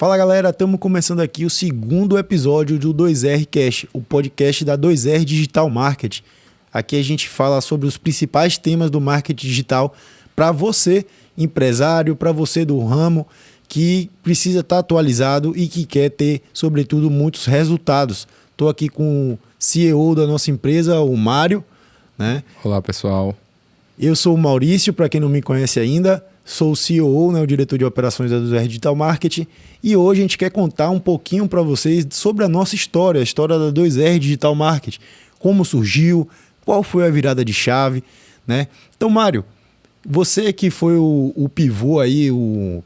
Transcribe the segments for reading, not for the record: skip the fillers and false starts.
Fala galera, estamos começando aqui o segundo episódio do 2R Cast, o podcast da 2R Digital Marketing. Aqui a gente fala sobre os principais temas do marketing digital para você, empresário, para você do ramo, que precisa estar atualizado e que quer ter, sobretudo, muitos resultados. Estou aqui com o CEO da nossa empresa, o Mário, né? Olá, pessoal. Eu sou o Maurício, para quem não me conhece ainda, sou o CEO, né, o diretor de operações da 2R Digital Marketing, e hoje a gente quer contar um pouquinho para vocês sobre a nossa história, a história da 2R Digital Marketing, como surgiu, qual foi a virada de chave, né? Então, Mário, você que foi o pivô aí, o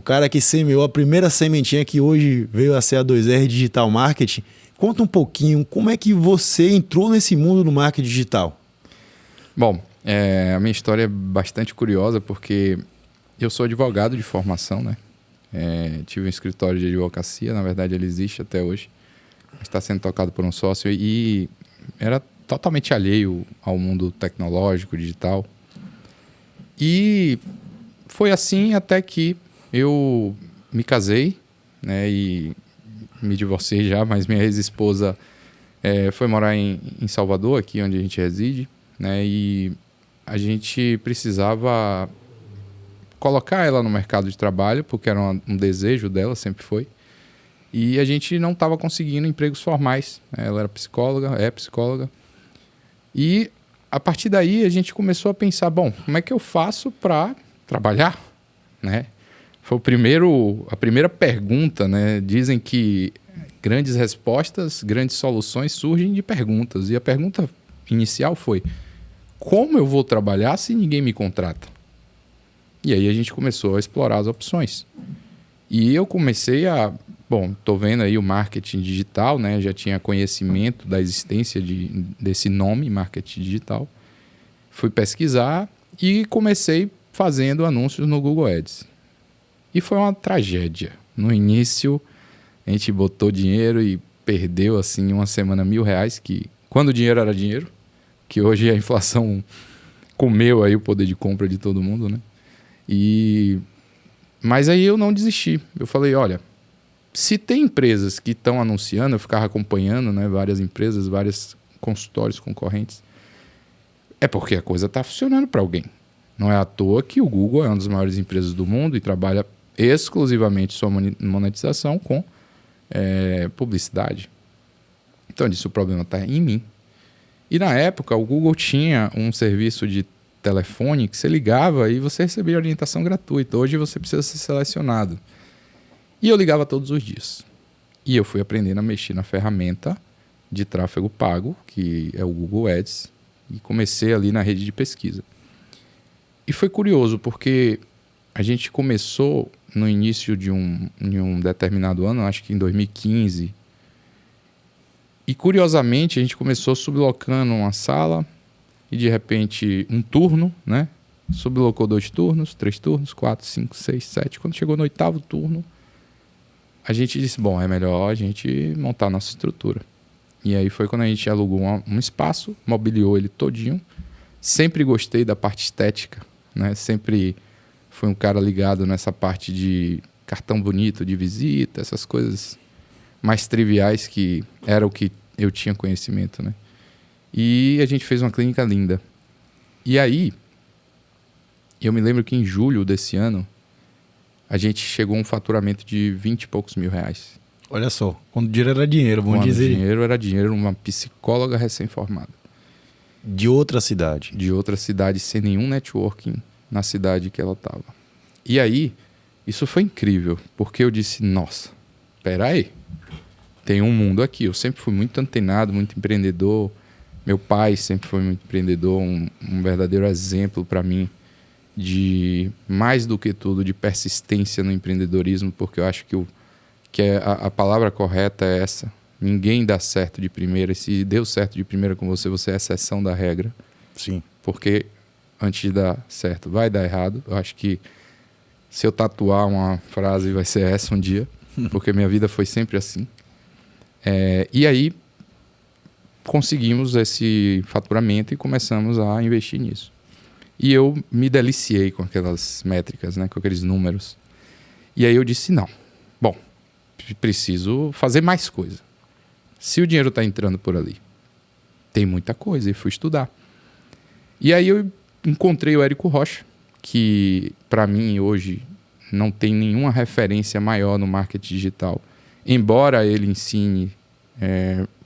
cara que semeou a primeira sementinha que hoje veio a ser a 2R Digital Marketing, conta um pouquinho como é que você entrou nesse mundo do marketing digital. Bom, a minha história é bastante curiosa porque eu sou advogado de formação, né? Tive um escritório de advocacia, na verdade ele existe até hoje, está sendo tocado por um sócio e era totalmente alheio ao mundo tecnológico, digital. E foi assim até que eu me casei, né? E me divorciei já, mas minha ex-esposa foi morar em Salvador, aqui onde a gente reside, né? E a gente precisava colocar ela no mercado de trabalho, porque era um desejo dela, sempre foi. E a gente não estava conseguindo empregos formais. Ela era psicóloga, é psicóloga. E a partir daí a gente começou a pensar, bom, como é que eu faço para trabalhar, né? Foi a primeira pergunta, né? Dizem que grandes respostas, grandes soluções surgem de perguntas. E a pergunta inicial foi: como eu vou trabalhar se ninguém me contrata? E aí a gente começou a explorar as opções. E eu comecei tô vendo aí o marketing digital, né? Já tinha conhecimento da existência desse nome, marketing digital. Fui pesquisar e comecei fazendo anúncios no Google Ads. E foi uma tragédia. No início, a gente botou dinheiro e perdeu, assim, uma semana R$1.000, que quando o dinheiro era dinheiro, que hoje a inflação comeu aí o poder de compra de todo mundo, né? Mas aí eu não desisti. Eu falei, olha, se tem empresas que estão anunciando, eu ficava acompanhando, né, várias empresas, vários consultórios concorrentes, é porque a coisa está funcionando para alguém. Não é à toa que o Google é uma das maiores empresas do mundo e trabalha exclusivamente sua monetização com publicidade. Então eu disse, o problema está em mim. E na época o Google tinha um serviço de telefone que você ligava e você recebia orientação gratuita. Hoje você precisa ser selecionado. E eu ligava todos os dias. E eu fui aprendendo a mexer na ferramenta de tráfego pago, que é o Google Ads, e comecei ali na rede de pesquisa. E foi curioso, porque a gente começou no início de um determinado ano, acho que em 2015, e curiosamente a gente começou sublocando uma sala e de repente um turno, né? Sublocou 2 turnos, 3 turnos, 4, 5, 6, 7. Quando chegou no 8º turno, a gente disse, bom, é melhor a gente montar a nossa estrutura. E aí foi quando a gente alugou um espaço, mobiliou ele todinho. Sempre gostei da parte estética, né? Sempre fui um cara ligado nessa parte de cartão bonito de visita, essas coisas mais triviais que era o que eu tinha conhecimento, né? E a gente fez uma clínica linda. E aí, eu me lembro que em julho desse ano, a gente chegou a um faturamento de 20 e poucos mil reais. Olha só, quando dinheiro era dinheiro, vamos dizer. Quando dinheiro era dinheiro, uma psicóloga recém-formada. De outra cidade. De outra cidade, sem nenhum networking na cidade que ela estava. E aí, isso foi incrível, porque eu disse, nossa, peraí, tem um mundo aqui. Eu sempre fui muito antenado, muito empreendedor. Meu pai sempre foi muito empreendedor, um verdadeiro exemplo para mim de, mais do que tudo, de persistência no empreendedorismo, porque eu acho que a palavra correta é essa. Ninguém dá certo de primeira. E se deu certo de primeira com você, você é a exceção da regra. Sim. Porque antes de dar certo, vai dar errado. Eu acho que se eu tatuar uma frase, vai ser essa um dia, porque minha vida foi sempre assim. E aí, conseguimos esse faturamento e começamos a investir nisso. E eu me deliciei com aquelas métricas, né, com aqueles números. E aí eu disse, não, bom, preciso fazer mais coisa. Se o dinheiro está entrando por ali, tem muita coisa, e fui estudar. E aí eu encontrei o Érico Rocha, que para mim hoje não tem nenhuma referência maior no marketing digital. Embora ele ensine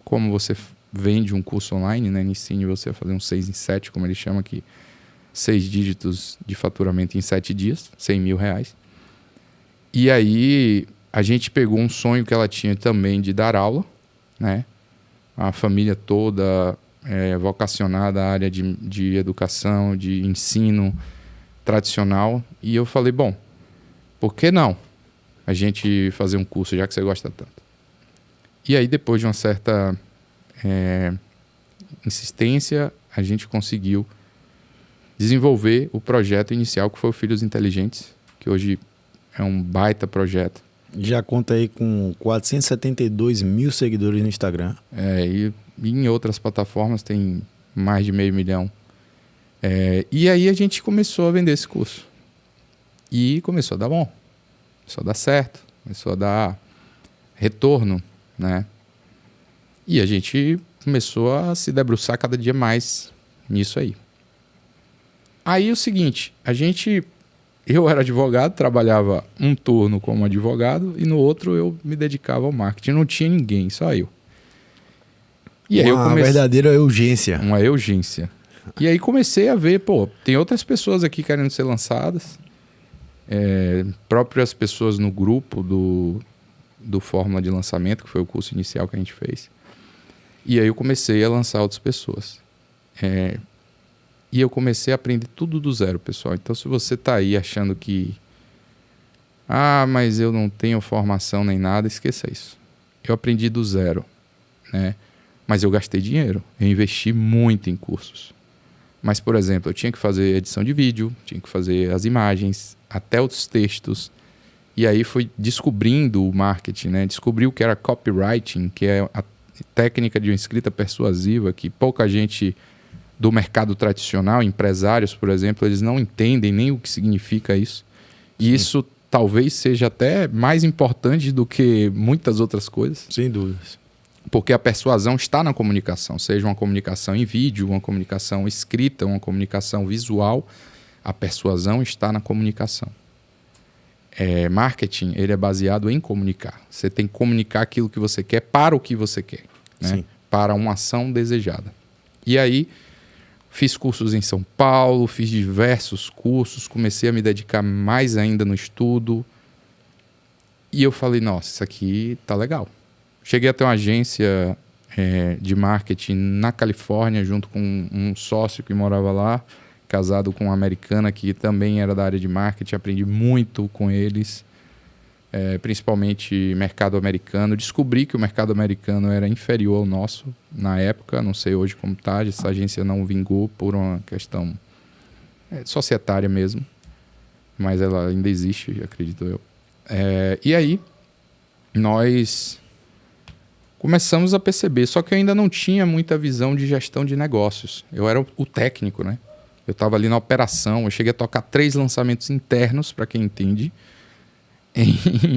como você vende um curso online, né? Ele ensine você a fazer um 6 em 7, como ele chama aqui, 6 dígitos de faturamento em 7 dias, R$100 mil. E aí a gente pegou um sonho que ela tinha também de dar aula, né? A família toda vocacionada à área de educação, de ensino tradicional. E eu falei, bom, por que não a gente fazer um curso, já que você gosta tanto? E aí, depois de uma certa insistência, a gente conseguiu desenvolver o projeto inicial, que foi o Filhos Inteligentes, que hoje é um baita projeto. Já conta aí com 472 mil seguidores no Instagram. E em outras plataformas tem mais de 500 mil. E aí a gente começou a vender esse curso. E começou a dar bom. Começou a dar certo. Começou a dar retorno, né? E a gente começou a se debruçar cada dia mais nisso aí. Aí o seguinte, eu era advogado, trabalhava um turno como advogado e no outro eu me dedicava ao marketing. Não tinha ninguém, só eu. E aí Uma verdadeira urgência. Uma urgência. E aí comecei a ver, tem outras pessoas aqui querendo ser lançadas. Próprias pessoas no grupo do Fórmula de Lançamento, que foi o curso inicial que a gente fez. E aí eu comecei a lançar outras pessoas. E eu comecei a aprender tudo do zero, pessoal. Então, se você está aí achando que mas eu não tenho formação nem nada, esqueça isso. Eu aprendi do zero, né? Mas eu gastei dinheiro. Eu investi muito em cursos. Mas, por exemplo, eu tinha que fazer edição de vídeo, tinha que fazer as imagens, até os textos. E aí fui descobrindo o marketing, né? Descobri o que era copywriting, que é a técnica de uma escrita persuasiva, que pouca gente do mercado tradicional, empresários, por exemplo, eles não entendem nem o que significa isso. E isso talvez seja até mais importante do que muitas outras coisas. Sem dúvidas. Porque a persuasão está na comunicação, seja uma comunicação em vídeo, uma comunicação escrita, uma comunicação visual, a persuasão está na comunicação. Marketing, ele é baseado em comunicar. Você tem que comunicar aquilo que você quer para o que você quer, né? Para uma ação desejada. E aí, fiz cursos em São Paulo, fiz diversos cursos, comecei a me dedicar mais ainda no estudo. E eu falei, nossa, isso aqui tá legal. Cheguei a ter uma agência de marketing na Califórnia, junto com um sócio que morava lá, casado com uma americana que também era da área de marketing. Aprendi muito com eles, principalmente mercado americano. Descobri que o mercado americano era inferior ao nosso na época, não sei hoje como está. Essa agência não vingou por uma questão societária mesmo, mas ela ainda existe, acredito eu. E aí, nós começamos a perceber, só que eu ainda não tinha muita visão de gestão de negócios. Eu era o técnico, né? Eu estava ali na operação, eu cheguei a tocar 3 lançamentos internos, para quem entende,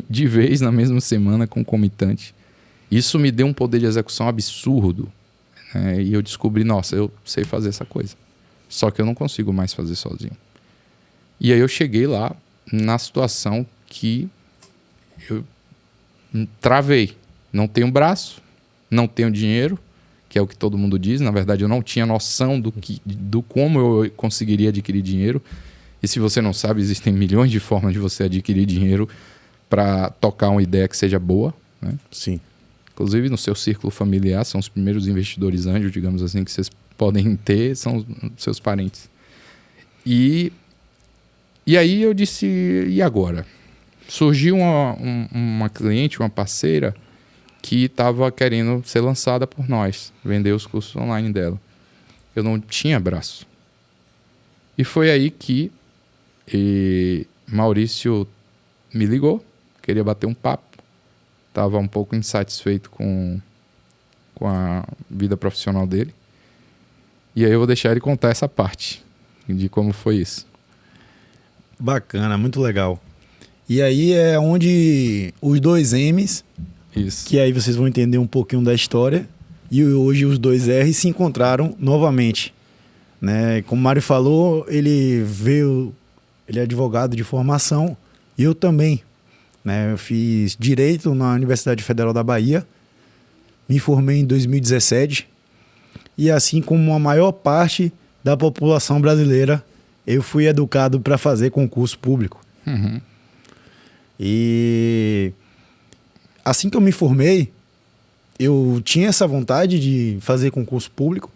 de vez na mesma semana, concomitante. Isso me deu um poder de execução absurdo, né? E eu descobri, nossa, eu sei fazer essa coisa. Só que eu não consigo mais fazer sozinho. E aí eu cheguei lá na situação que eu travei. Não tenho braço, não tenho dinheiro, que é o que todo mundo diz. Na verdade, eu não tinha noção do como eu conseguiria adquirir dinheiro. E se você não sabe, existem milhões de formas de você adquirir dinheiro para tocar uma ideia que seja boa, né? Sim. Inclusive, no seu círculo familiar, são os primeiros investidores anjos, digamos assim, que vocês podem ter, são seus parentes. E aí eu disse, e agora? Surgiu uma cliente, uma parceira, que estava querendo ser lançada por nós, vender os cursos online dela. Eu não tinha braço. E foi aí que Maurício me ligou, queria bater um papo, estava um pouco insatisfeito com a vida profissional dele. E aí eu vou deixar ele contar essa parte de como foi isso. Bacana, muito legal. E aí é onde os dois M's, Isso. que aí vocês vão entender um pouquinho da história, e hoje os dois R's se encontraram novamente. Né? Como o Mário falou, ele é advogado de formação, e eu também. Né? Eu fiz Direito na Universidade Federal da Bahia, me formei em 2017, e assim como a maior parte da população brasileira, eu fui educado para fazer concurso público. Uhum. E assim que eu me formei, eu tinha essa vontade de fazer concurso público,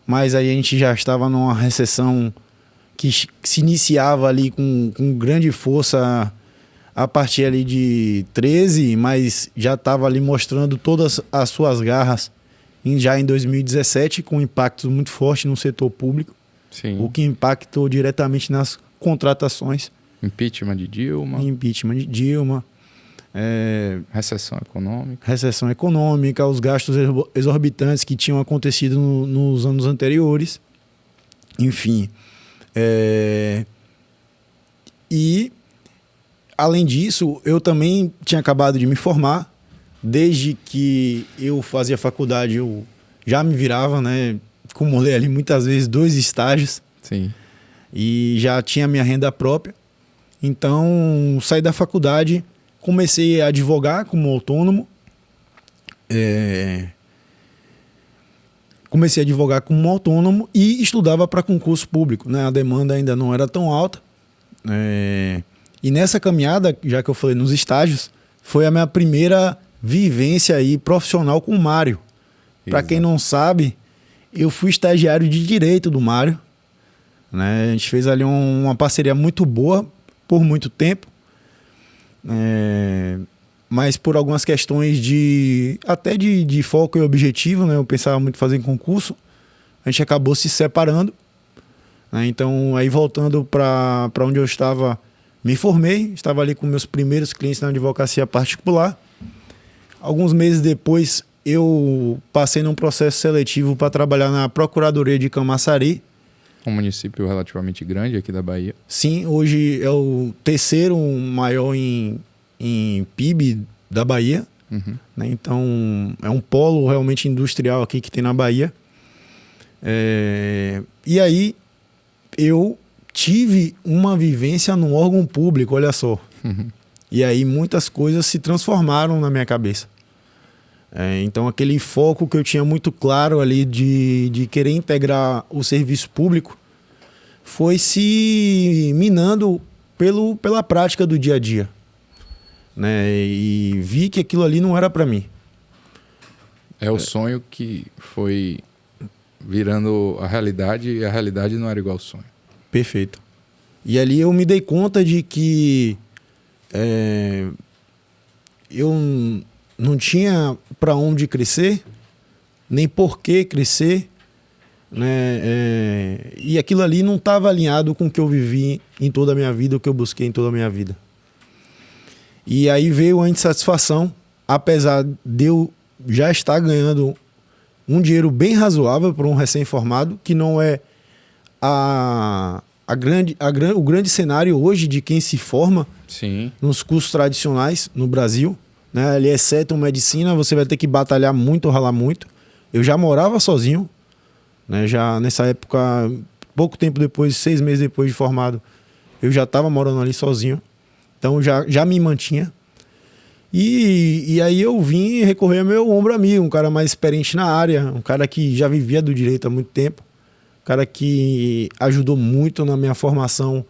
mas aí a gente já estava numa recessão que se iniciava ali com grande força a partir ali de 13, mas já estava ali mostrando todas as suas garras já em 2017, com impactos muito fortes no setor público, Sim. o que impactou diretamente nas contratações. Impeachment de Dilma. Impeachment de Dilma. Recessão econômica. Recessão econômica, os gastos exorbitantes que tinham acontecido nos anos anteriores. Enfim. E, além disso, eu também tinha acabado de me formar. Desde que eu fazia faculdade, eu já me virava, né? Acumulei ali muitas vezes 2 estágios. Sim. E já tinha minha renda própria. Então, saí da faculdade, comecei a advogar como autônomo. Comecei a advogar como autônomo e estudava para concurso público, né? A demanda ainda não era tão alta. E nessa caminhada, já que eu falei nos estágios, foi a minha primeira vivência aí profissional com o Mário. Para quem não sabe, eu fui estagiário de Direito do Mário. Né? A gente fez ali uma parceria muito boa por muito tempo. Mas por algumas questões até de foco e objetivo, né? Eu pensava muito em fazer em concurso, a gente acabou se separando. Né? Então, aí voltando para onde eu estava, me formei, estava ali com meus primeiros clientes na advocacia particular. Alguns meses depois, eu passei num processo seletivo para trabalhar na Procuradoria de Camaçari. Um município relativamente grande aqui da Bahia. Sim, hoje é o terceiro maior em PIB da Bahia. Uhum. Né? Então, é um polo realmente industrial aqui que tem na Bahia. E aí, eu tive uma vivência no órgão público, olha só. Uhum. E aí, muitas coisas se transformaram na minha cabeça. Então, aquele foco que eu tinha muito claro ali de querer integrar o serviço público foi se minando pela prática do dia a dia. Né? E vi que aquilo ali não era para mim. É o sonho que foi virando a realidade e a realidade não era igual ao sonho. Perfeito. E ali eu me dei conta de que eu não tinha para onde crescer, nem por que crescer, né? E aquilo ali não estava alinhado com o que eu vivi em toda a minha vida, o que eu busquei em toda a minha vida. E aí veio a insatisfação, apesar de eu já estar ganhando um dinheiro bem razoável para um recém-formado, que não é o grande cenário hoje de quem se forma. Sim. Nos cursos tradicionais no Brasil. Né? Ali, exceto medicina, você vai ter que batalhar muito, ralar muito. Eu já morava sozinho, né? Já nessa época, pouco tempo depois, 6 meses depois de formado, eu já estava morando ali sozinho. Então já me mantinha. E aí eu vim recorrer ao meu ombro amigo, um cara mais experiente na área, um cara que já vivia do direito há muito tempo, um cara que ajudou muito na minha formação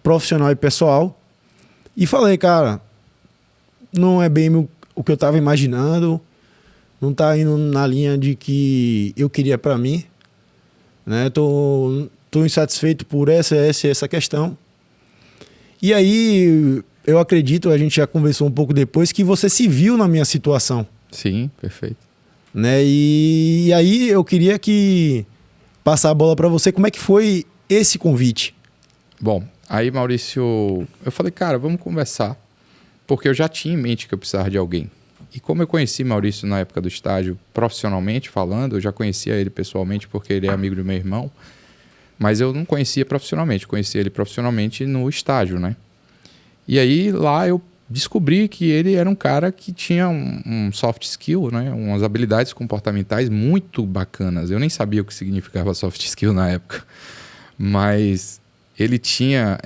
profissional e pessoal. E falei, cara, não é bem o que eu estava imaginando, não está indo na linha de que eu queria para mim, né? Tô insatisfeito por essa questão. E aí, eu acredito, a gente já conversou um pouco depois, que você se viu na minha situação. Sim, perfeito. Né? E aí eu queria passar a bola para você, como é que foi esse convite? Bom, aí, Maurício, eu falei, cara, vamos conversar. Porque eu já tinha em mente que eu precisava de alguém. E como eu conheci Maurício na época do estágio, profissionalmente falando, eu já conhecia ele pessoalmente porque ele é amigo do meu irmão, mas eu não conhecia profissionalmente, conhecia ele profissionalmente no estágio, né? E aí lá eu descobri que ele era um cara que tinha um soft skill, né? Umas habilidades comportamentais muito bacanas. Eu nem sabia o que significava soft skill na época. Mas ele tinha,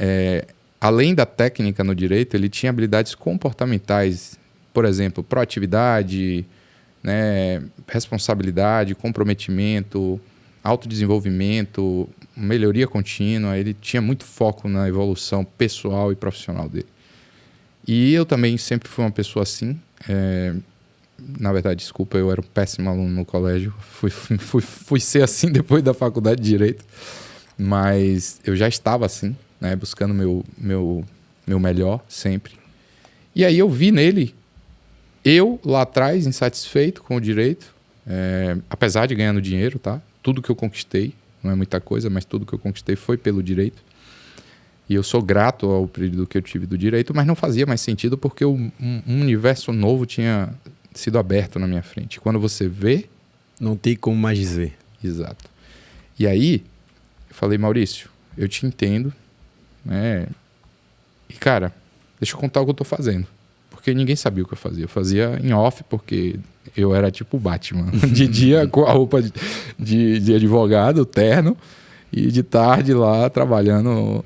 além da técnica no direito, ele tinha habilidades comportamentais. Por exemplo, proatividade, né? Responsabilidade, comprometimento, autodesenvolvimento, melhoria contínua. Ele tinha muito foco na evolução pessoal e profissional dele. E eu também sempre fui uma pessoa assim. Na verdade, desculpa, eu era um péssimo aluno no colégio. Fui ser assim depois da faculdade de Direito. Mas eu já estava assim, né? Buscando meu melhor sempre. E aí eu vi nele, eu lá atrás, insatisfeito com o direito, apesar de ganhando dinheiro, tá? Tudo que eu conquistei, não é muita coisa, mas tudo que eu conquistei foi pelo direito. E eu sou grato ao período que eu tive do direito, mas não fazia mais sentido porque um universo novo tinha sido aberto na minha frente. Quando você vê... Não tem como mais dizer. Exato. E aí, eu falei, Maurício, eu te entendo, né? E, cara, deixa eu contar o que eu tô fazendo. Porque ninguém sabia o que eu fazia. Eu fazia em off porque eu era tipo o Batman. De dia com a roupa de advogado, terno. E de tarde lá trabalhando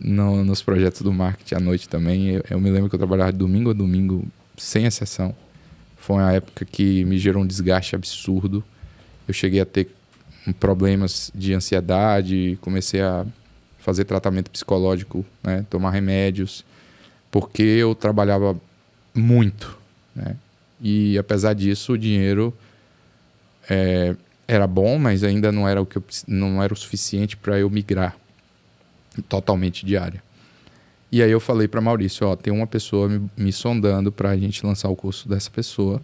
nos projetos do marketing à noite também. Eu me lembro que eu trabalhava de domingo a domingo, sem exceção. Foi uma época que me gerou um desgaste absurdo. Eu cheguei a ter problemas de ansiedade, comecei a fazer tratamento psicológico, né? Tomar remédios, porque eu trabalhava muito, né? E apesar disso, o dinheiro... era bom, mas ainda não era o suficiente para eu migrar totalmente de área. E aí eu falei para Maurício, tem uma pessoa me sondando para a gente lançar o curso dessa pessoa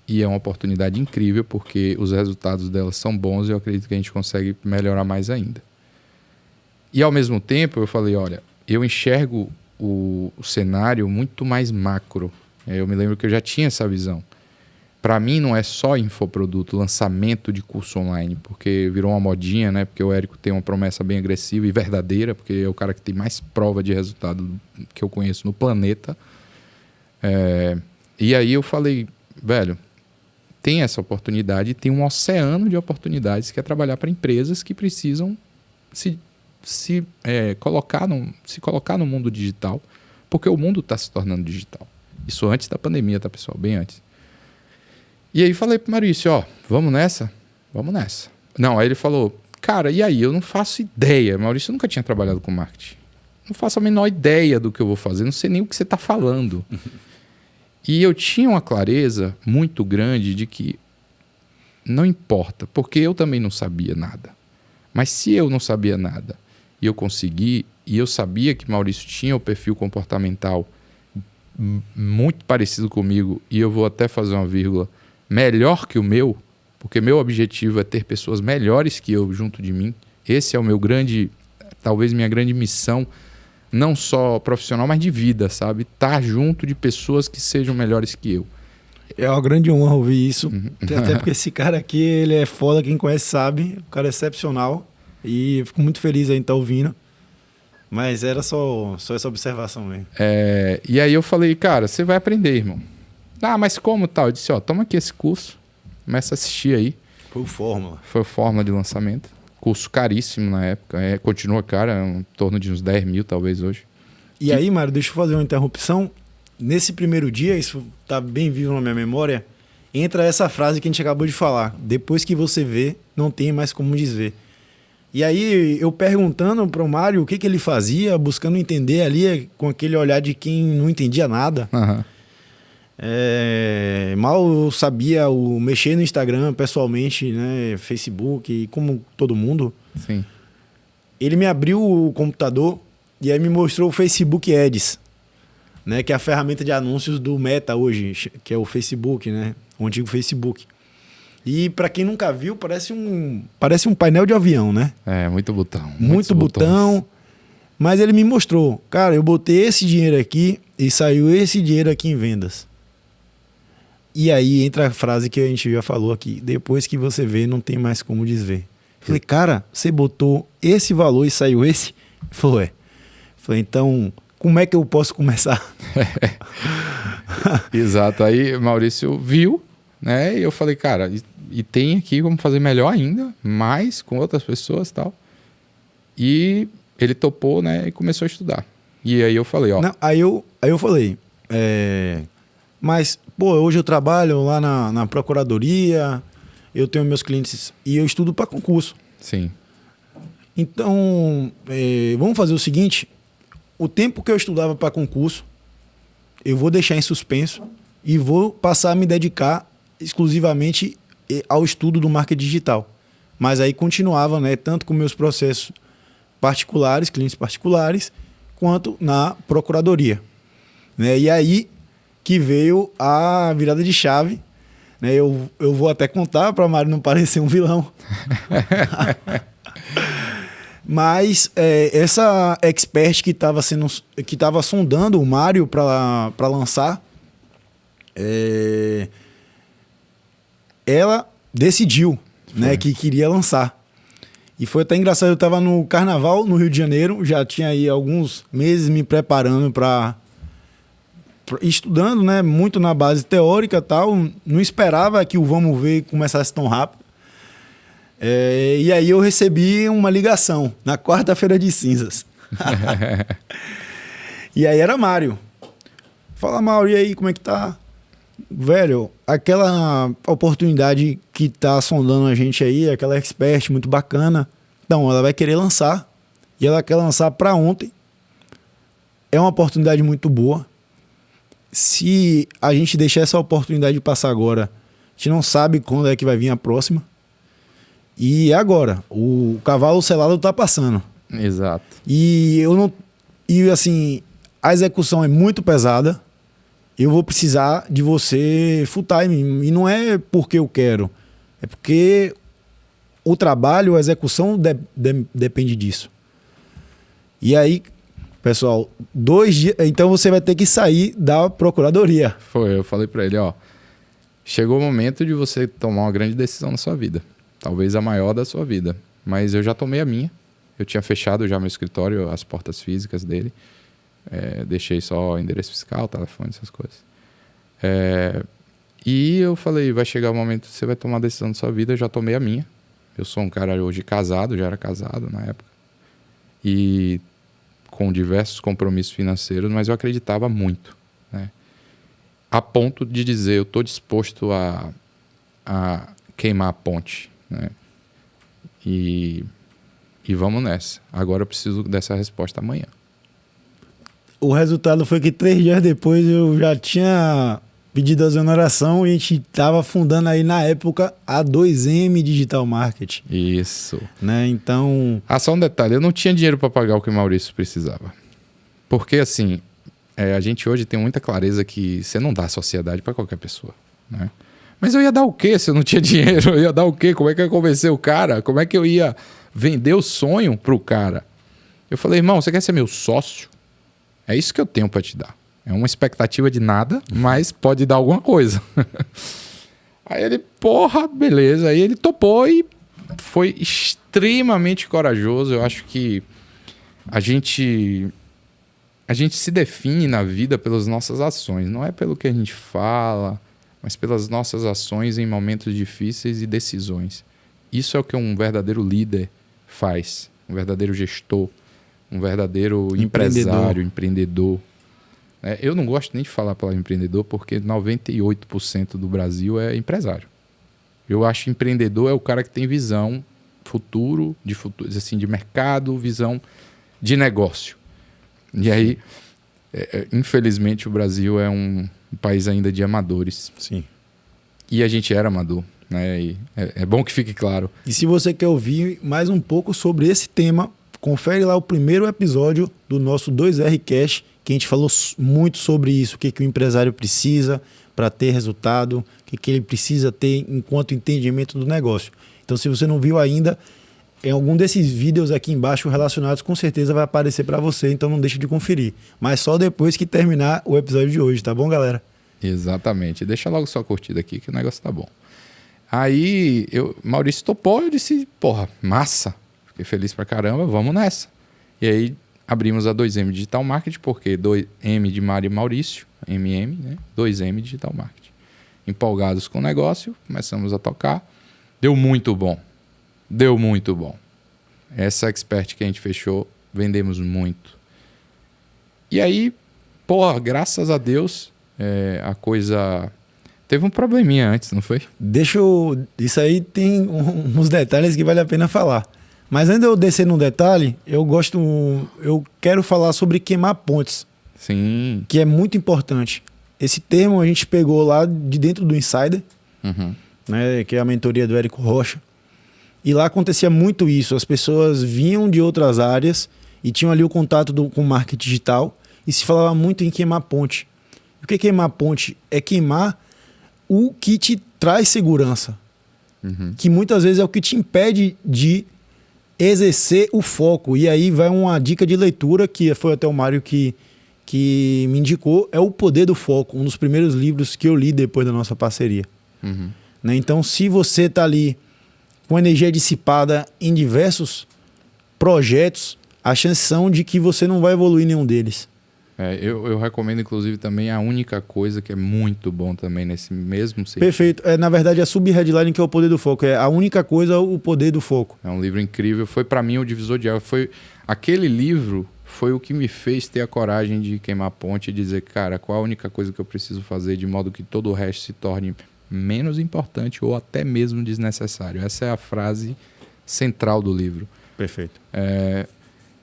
e é uma oportunidade incrível porque os resultados dela são bons e eu acredito que a gente consegue melhorar mais ainda. E ao mesmo tempo eu falei, olha, eu enxergo o cenário muito mais macro. Eu me lembro que eu já tinha essa visão. Para mim não é só infoproduto, lançamento de curso online, porque virou uma modinha, né? Porque o Érico tem uma promessa bem agressiva e verdadeira, porque é o cara que tem mais prova de resultado que eu conheço no planeta. E aí eu falei, velho, tem essa oportunidade, tem um oceano de oportunidades que é trabalhar para empresas que precisam se colocar no mundo digital, porque o mundo está se tornando digital. Isso antes da pandemia, tá, pessoal? Bem antes. E aí falei pro Maurício, vamos nessa? Vamos nessa. Não, aí ele falou, cara, e aí? Eu não faço ideia. Maurício nunca tinha trabalhado com marketing. Não faço a menor ideia do que eu vou fazer, não sei nem o que você está falando. E eu tinha uma clareza muito grande de que não importa, porque eu também não sabia nada. Mas se eu não sabia nada e eu consegui, e eu sabia que Maurício tinha o perfil comportamental muito parecido comigo, e eu vou até fazer uma vírgula, melhor que o meu, porque meu objetivo é ter pessoas melhores que eu junto de mim. Esse é o meu talvez minha grande missão, não só profissional, mas de vida, sabe? Estar junto de pessoas que sejam melhores que eu. É uma grande honra ouvir isso, até porque esse cara aqui, ele é foda, quem conhece sabe, o cara é excepcional, e eu fico muito feliz aí em estar ouvindo, mas era só essa observação mesmo. E aí eu falei, cara, você vai aprender, irmão. Mas como tal? Eu disse, toma aqui esse curso, começa a assistir aí. Foi o Fórmula. Foi o Fórmula de lançamento. Curso caríssimo na época, continua caro, em torno de uns 10 mil talvez hoje. E aí, Mário, deixa eu fazer uma interrupção. Nesse primeiro dia, isso tá bem vivo na minha memória, entra essa frase que a gente acabou de falar. Depois que você vê, não tem mais como desver. E aí, eu perguntando para o Mário o que ele fazia, buscando entender ali com aquele olhar de quem não entendia nada. Uhum. Mal eu sabia mexer no Instagram pessoalmente, né, Facebook, como todo mundo. Sim. Ele me abriu o computador e aí me mostrou o Facebook Ads, né, que é a ferramenta de anúncios do Meta hoje, que é o Facebook, né, o antigo Facebook. E para quem nunca viu, parece um painel de avião, né? Muito botão. Muito botão. Mas ele me mostrou, cara, eu botei esse dinheiro aqui e saiu esse dinheiro aqui em vendas. E aí entra a frase que a gente já falou aqui. Depois que você vê, não tem mais como desver. Falei, cara, você botou esse valor e saiu esse? Falei, então, como é que eu posso começar? Exato. Aí Maurício viu, né? E eu falei, cara, e tem aqui como fazer melhor ainda, mais com outras pessoas e tal. E ele topou, né? E começou a estudar. E aí eu falei, ó... Não, aí eu falei, mas, pô, hoje eu trabalho lá na procuradoria, eu tenho meus clientes e eu estudo para concurso. Sim. Então, vamos fazer o seguinte, o tempo que eu estudava para concurso, eu vou deixar em suspenso e vou passar a me dedicar exclusivamente ao estudo do marketing digital. Mas aí continuava, né, tanto com meus processos particulares, clientes particulares, quanto na procuradoria. Né? E aí que veio a virada de chave. Né? Eu vou até contar para a Mário não parecer um vilão. Mas essa expert que estava sondando o Mário para lançar, ela decidiu, né, que queria lançar. E foi até engraçado, eu estava no Carnaval no Rio de Janeiro, já tinha aí alguns meses me preparando estudando, né, muito na base teórica e tal, não esperava que o Vamos Ver começasse tão rápido. E aí eu recebi uma ligação na quarta-feira de cinzas. E aí era Mário. Fala, Mário, e aí, como é que tá? Velho, aquela oportunidade que tá sondando a gente aí, aquela expert muito bacana, então ela vai querer lançar, e ela quer lançar para ontem. É uma oportunidade muito boa. Se a gente deixar essa oportunidade passar agora, a gente não sabe quando é que vai vir a próxima. E é agora, o cavalo selado tá passando. Exato. E assim, a execução é muito pesada. Eu vou precisar de você full time. E não é porque eu quero. É porque o trabalho, a execução depende disso. E aí, pessoal, 2 dias... Então você vai ter que sair da procuradoria. Eu falei para ele, ó. Chegou o momento de você tomar uma grande decisão na sua vida. Talvez a maior da sua vida. Mas eu já tomei a minha. Eu tinha fechado já meu escritório, as portas físicas dele. Deixei só o endereço fiscal, telefone, essas coisas. E eu falei, vai chegar o momento que você vai tomar a decisão da sua vida. Eu já tomei a minha. Eu sou um cara hoje casado, já era casado na época. E com diversos compromissos financeiros, mas eu acreditava muito, né? A ponto de dizer, eu estou disposto a queimar a ponte, né? E vamos nessa. Agora eu preciso dessa resposta amanhã. O resultado foi que 3 dias depois eu já tinha pedido a exoneração e a gente estava fundando aí na época a 2M Digital Marketing. Isso. Né? Então... só um detalhe, eu não tinha dinheiro para pagar o que o Maurício precisava. Porque assim, a gente hoje tem muita clareza que você não dá sociedade para qualquer pessoa, né? Mas eu ia dar o quê se eu não tinha dinheiro? Eu ia dar o quê? Como é que eu ia convencer o cara? Como é que eu ia vender o sonho pro cara? Eu falei, irmão, você quer ser meu sócio? É isso que eu tenho para te dar. É uma expectativa de nada, mas pode dar alguma coisa. Aí ele, porra, beleza. Aí ele topou e foi extremamente corajoso. Eu acho que a gente se define na vida pelas nossas ações. Não é pelo que a gente fala, mas pelas nossas ações em momentos difíceis e decisões. Isso é o que um verdadeiro líder faz. Um verdadeiro gestor. Um verdadeiro empresário, empreendedor. Eu não gosto nem de falar a palavra empreendedor, porque 98% do Brasil é empresário. Eu acho que empreendedor é o cara que tem visão assim, de mercado, visão de negócio. E aí, infelizmente, o Brasil é um país ainda de amadores. Sim. E a gente era amador, né? E é bom que fique claro. E se você quer ouvir mais um pouco sobre esse tema, confere lá o primeiro episódio do nosso 2R Cash, que a gente falou muito sobre isso, o que o empresário precisa para ter resultado, o que ele precisa ter enquanto entendimento do negócio. Então, se você não viu ainda, em algum desses vídeos aqui embaixo relacionados, com certeza vai aparecer para você, então não deixe de conferir. Mas só depois que terminar o episódio de hoje, tá bom, galera? Exatamente. Deixa logo sua curtida aqui, que o negócio tá bom. Aí, Maurício topou, eu disse, porra, massa. Fiquei feliz pra caramba, vamos nessa. E aí, abrimos a 2M Digital Marketing, porque 2M de Mário e Maurício, MM, né? 2M Digital Marketing. Empolgados com o negócio, começamos a tocar. Deu muito bom. Essa expert que a gente fechou, vendemos muito. E aí, graças a Deus, a coisa... Teve um probleminha antes, não foi? Isso aí tem uns detalhes que vale a pena falar. Mas antes de eu descer no detalhe, eu quero falar sobre queimar pontes. Sim. Que é muito importante. Esse termo a gente pegou lá de dentro do Insider, né, que é a mentoria do Érico Rocha. E lá acontecia muito isso. As pessoas vinham de outras áreas e tinham ali o contato com o marketing digital e se falava muito em queimar ponte. O que é queimar ponte? É queimar o que te traz segurança. Que muitas vezes é o que te impede de exercer o foco. E aí vai uma dica de leitura, que foi até o Mário que me indicou, é O Poder do Foco, um dos primeiros livros que eu li depois da nossa parceria. Né? Então, se você está ali com energia dissipada em diversos projetos, a chance são de que você não vai evoluir nenhum deles. Eu recomendo, inclusive, também A Única Coisa, que é muito bom também nesse mesmo sentido. Perfeito. Na verdade, a sub-headline que é O Poder do Foco. É A Única Coisa, O Poder do Foco. É um livro incrível. Foi, para mim, o divisor de água. Aquele livro foi o que me fez ter a coragem de queimar a ponte e dizer, cara, qual a única coisa que eu preciso fazer de modo que todo o resto se torne menos importante ou até mesmo desnecessário. Essa é a frase central do livro. Perfeito.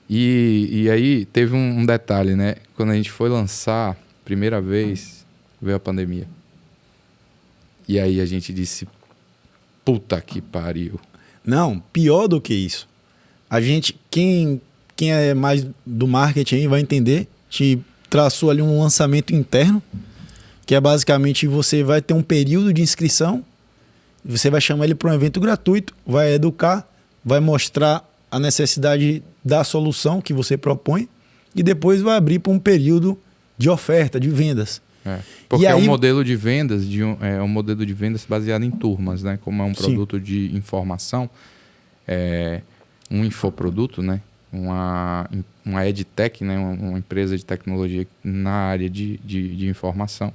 E aí teve um detalhe, né? Quando a gente foi lançar, primeira vez, veio a pandemia. E aí a gente disse, puta que pariu. Não, pior do que isso. A gente, quem é mais do marketing vai entender, te traçou ali um lançamento interno, que é basicamente você vai ter um período de inscrição, você vai chamar ele para um evento gratuito, vai educar, vai mostrar a necessidade da solução que você propõe e depois vai abrir para um período de oferta, de vendas. Porque é um modelo de vendas, um modelo de vendas baseado em turmas, né? Como é um produto de informação, um infoproduto, né? Uma edtech, né? Uma empresa de tecnologia na área de informação.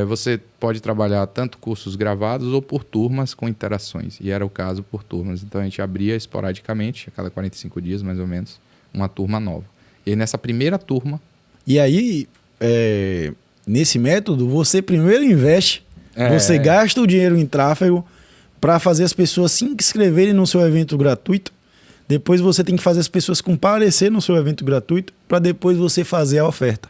Você pode trabalhar tanto cursos gravados ou por turmas com interações. E era o caso por turmas. Então a gente abria esporadicamente, a cada 45 dias mais ou menos, uma turma nova. E aí, nessa primeira turma... E aí, nesse método, você primeiro investe, você gasta o dinheiro em tráfego para fazer as pessoas se inscreverem no seu evento gratuito. Depois você tem que fazer as pessoas comparecer no seu evento gratuito para depois você fazer a oferta.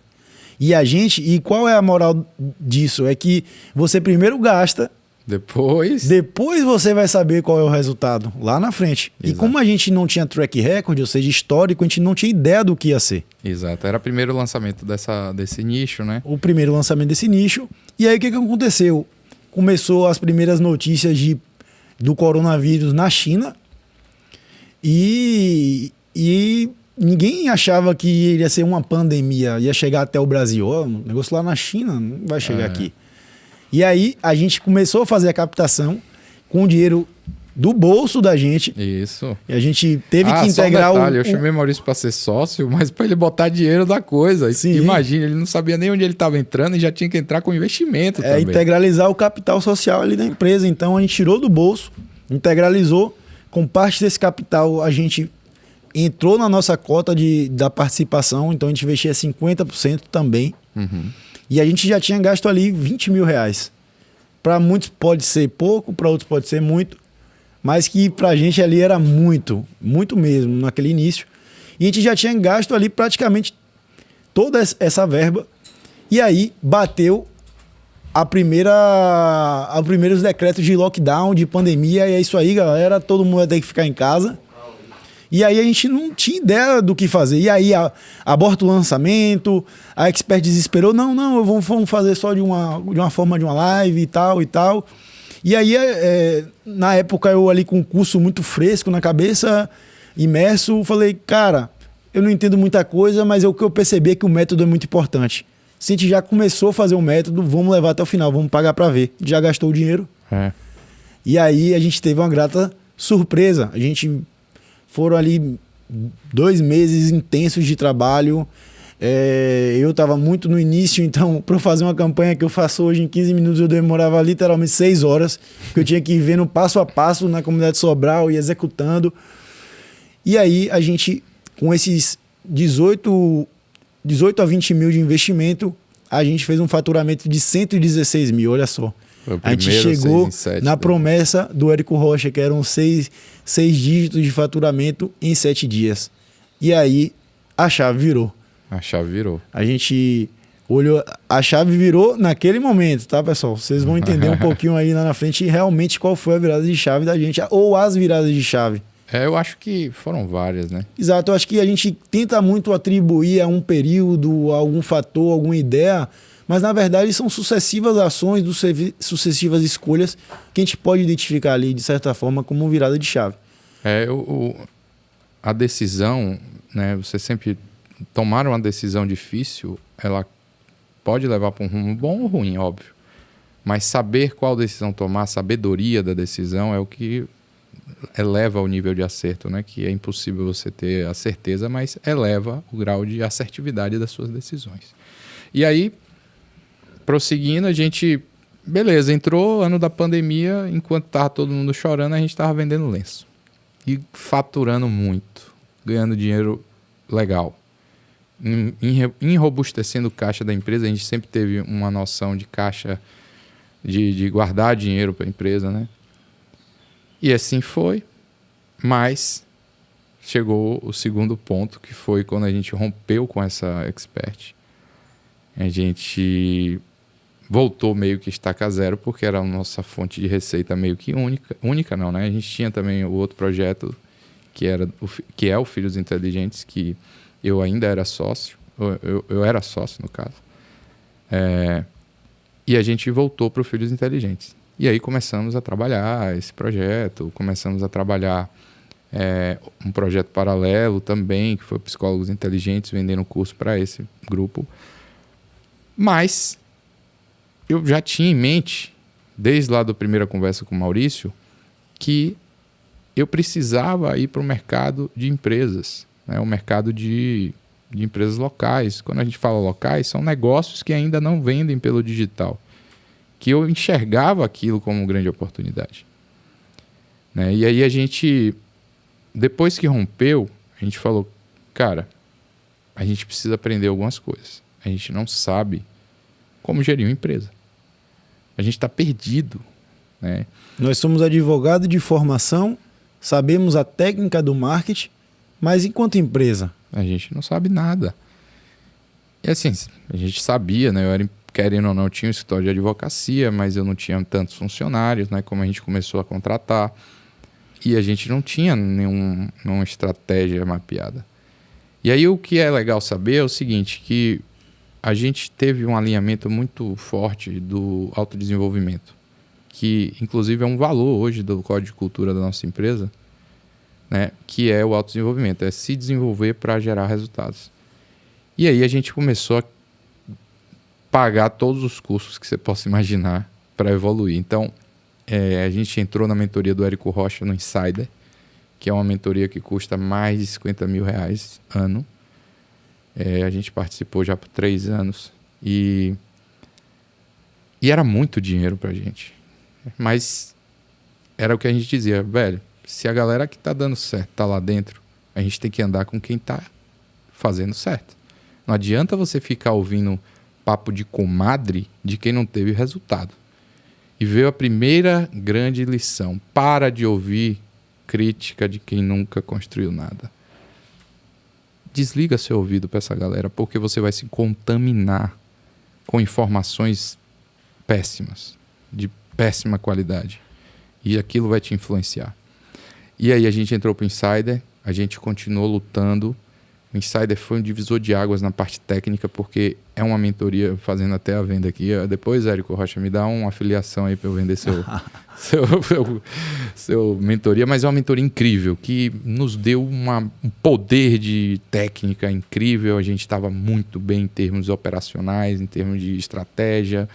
E qual é a moral disso? É que você primeiro gasta, depois você vai saber qual é o resultado lá na frente. Exato. E como a gente não tinha track record, ou seja, histórico, a gente não tinha ideia do que ia ser. Exato, era o primeiro lançamento desse nicho, né? O primeiro lançamento desse nicho. E aí o que aconteceu? Começou as primeiras notícias do coronavírus na China e ninguém achava que iria ser uma pandemia, ia chegar até o Brasil. O negócio lá na China não vai chegar aqui. E aí a gente começou a fazer a captação com o dinheiro do bolso da gente. Isso. E a gente teve que integrar eu chamei o Maurício para ser sócio, mas para ele botar dinheiro da coisa. Sim. Imagina, ele não sabia nem onde ele estava entrando e já tinha que entrar com investimento também. Integralizar o capital social ali da empresa. Então a gente tirou do bolso, integralizou. Com parte desse capital a gente entrou na nossa cota da participação, então a gente investia 50% também. E a gente já tinha gasto ali R$20 mil. Para muitos pode ser pouco, para outros pode ser muito, mas que para a gente ali era muito, muito mesmo naquele início. E a gente já tinha gasto ali praticamente toda essa verba. E aí bateu os primeiros decretos de lockdown, de pandemia, e é isso aí, galera, todo mundo vai ter que ficar em casa. E aí a gente não tinha ideia do que fazer. E aí aborta o lançamento, a expert desesperou, não, vamos fazer só de uma forma de uma live e tal e tal. E aí, na época, eu ali com um curso muito fresco na cabeça, imerso, falei, cara, eu não entendo muita coisa, mas o que eu percebi é que o método é muito importante. Se a gente já começou a fazer um método, vamos levar até o final, vamos pagar para ver. Já gastou o dinheiro. E aí a gente teve uma grata surpresa. A gente foram ali 2 meses intensos de trabalho. Eu estava muito no início, então para fazer uma campanha que eu faço hoje em 15 minutos eu demorava literalmente 6 horas, que eu tinha que ir vendo passo a passo na comunidade Sobral e executando. E aí a gente, com esses 18 a 20 mil de investimento, a gente fez um faturamento de 116 mil, olha só. A gente chegou na promessa do Érico Rocha, que eram 6 dígitos de faturamento em 7 dias. E aí a chave virou. A chave virou. A gente olhou, a chave virou naquele momento, tá, pessoal? Vocês vão entender um pouquinho aí lá na frente realmente qual foi a virada de chave da gente, ou as viradas de chave. Eu acho que foram várias, né? Exato, eu acho que a gente tenta muito atribuir a um período, a algum fator, alguma ideia, mas na verdade são sucessivas ações, sucessivas escolhas que a gente pode identificar ali, de certa forma, como virada de chave. A decisão, né? Você sempre tomar uma decisão difícil, ela pode levar para um rumo bom ou ruim, óbvio. Mas saber qual decisão tomar, a sabedoria da decisão é o que eleva o nível de acerto, né? Que é impossível você ter a certeza, mas eleva o grau de assertividade das suas decisões. E aí, prosseguindo, a gente... Beleza, entrou ano da pandemia, enquanto estava todo mundo chorando, a gente estava vendendo lenço. E faturando muito, ganhando dinheiro legal. Enrobustecendo o caixa da empresa, a gente sempre teve uma noção de caixa, de guardar dinheiro para a empresa, né? E assim foi, mas chegou o segundo ponto, que foi quando a gente rompeu com essa expert. A gente voltou meio que estaca zero, porque era a nossa fonte de receita meio que única. Única não, né? A gente tinha também o outro projeto, que é o Filhos Inteligentes, que eu ainda era sócio, eu era sócio no caso. E a gente voltou para o Filhos Inteligentes. E aí começamos a trabalhar esse projeto, começamos a trabalhar um projeto paralelo também, que foi Psicólogos Inteligentes, vendendo curso para esse grupo. Mas eu já tinha em mente, desde lá da primeira conversa com o Maurício, que eu precisava ir para o mercado de empresas, né? O mercado de empresas locais. Quando a gente fala locais, são negócios que ainda não vendem pelo digital, que eu enxergava aquilo como uma grande oportunidade, né? E aí a gente, depois que rompeu, a gente falou, cara, a gente precisa aprender algumas coisas. A gente não sabe como gerir uma empresa. A gente está perdido, né? Nós somos advogados de formação, sabemos a técnica do marketing, mas enquanto empresa? A gente não sabe nada. E assim, a gente sabia, né? Eu era, querendo ou não, eu tinha um escritório de advocacia, mas eu não tinha tantos funcionários, né? Como a gente começou a contratar. E a gente não tinha nenhuma estratégia mapeada. E aí o que é legal saber é o seguinte, que a gente teve um alinhamento muito forte do autodesenvolvimento, que inclusive é um valor hoje do Código de Cultura da nossa empresa, né? Que é o autodesenvolvimento, é se desenvolver para gerar resultados. E aí a gente começou a pagar todos os cursos que você possa imaginar para evoluir. Então, a gente entrou na mentoria do Érico Rocha no Insider, que é uma mentoria que custa mais de 50 mil reais ano. A gente participou já por 3 anos e era muito dinheiro pra gente. Mas era o que a gente dizia, velho, se a galera que tá dando certo tá lá dentro, a gente tem que andar com quem tá fazendo certo. Não adianta você ficar ouvindo papo de comadre de quem não teve resultado. E veio a primeira grande lição. Para de ouvir crítica de quem nunca construiu nada. Desliga seu ouvido para essa galera, porque você vai se contaminar com informações péssimas, de péssima qualidade. E aquilo vai te influenciar. E aí a gente entrou para o Insider, a gente continuou lutando. O Insider foi um divisor de águas na parte técnica, porque é uma mentoria, fazendo até a venda aqui. Depois, Érico Rocha, me dá uma afiliação aí para eu vender seu mentoria. Mas é uma mentoria incrível, que nos deu um poder de técnica incrível. A gente estava muito bem em termos operacionais, em termos de estratégia.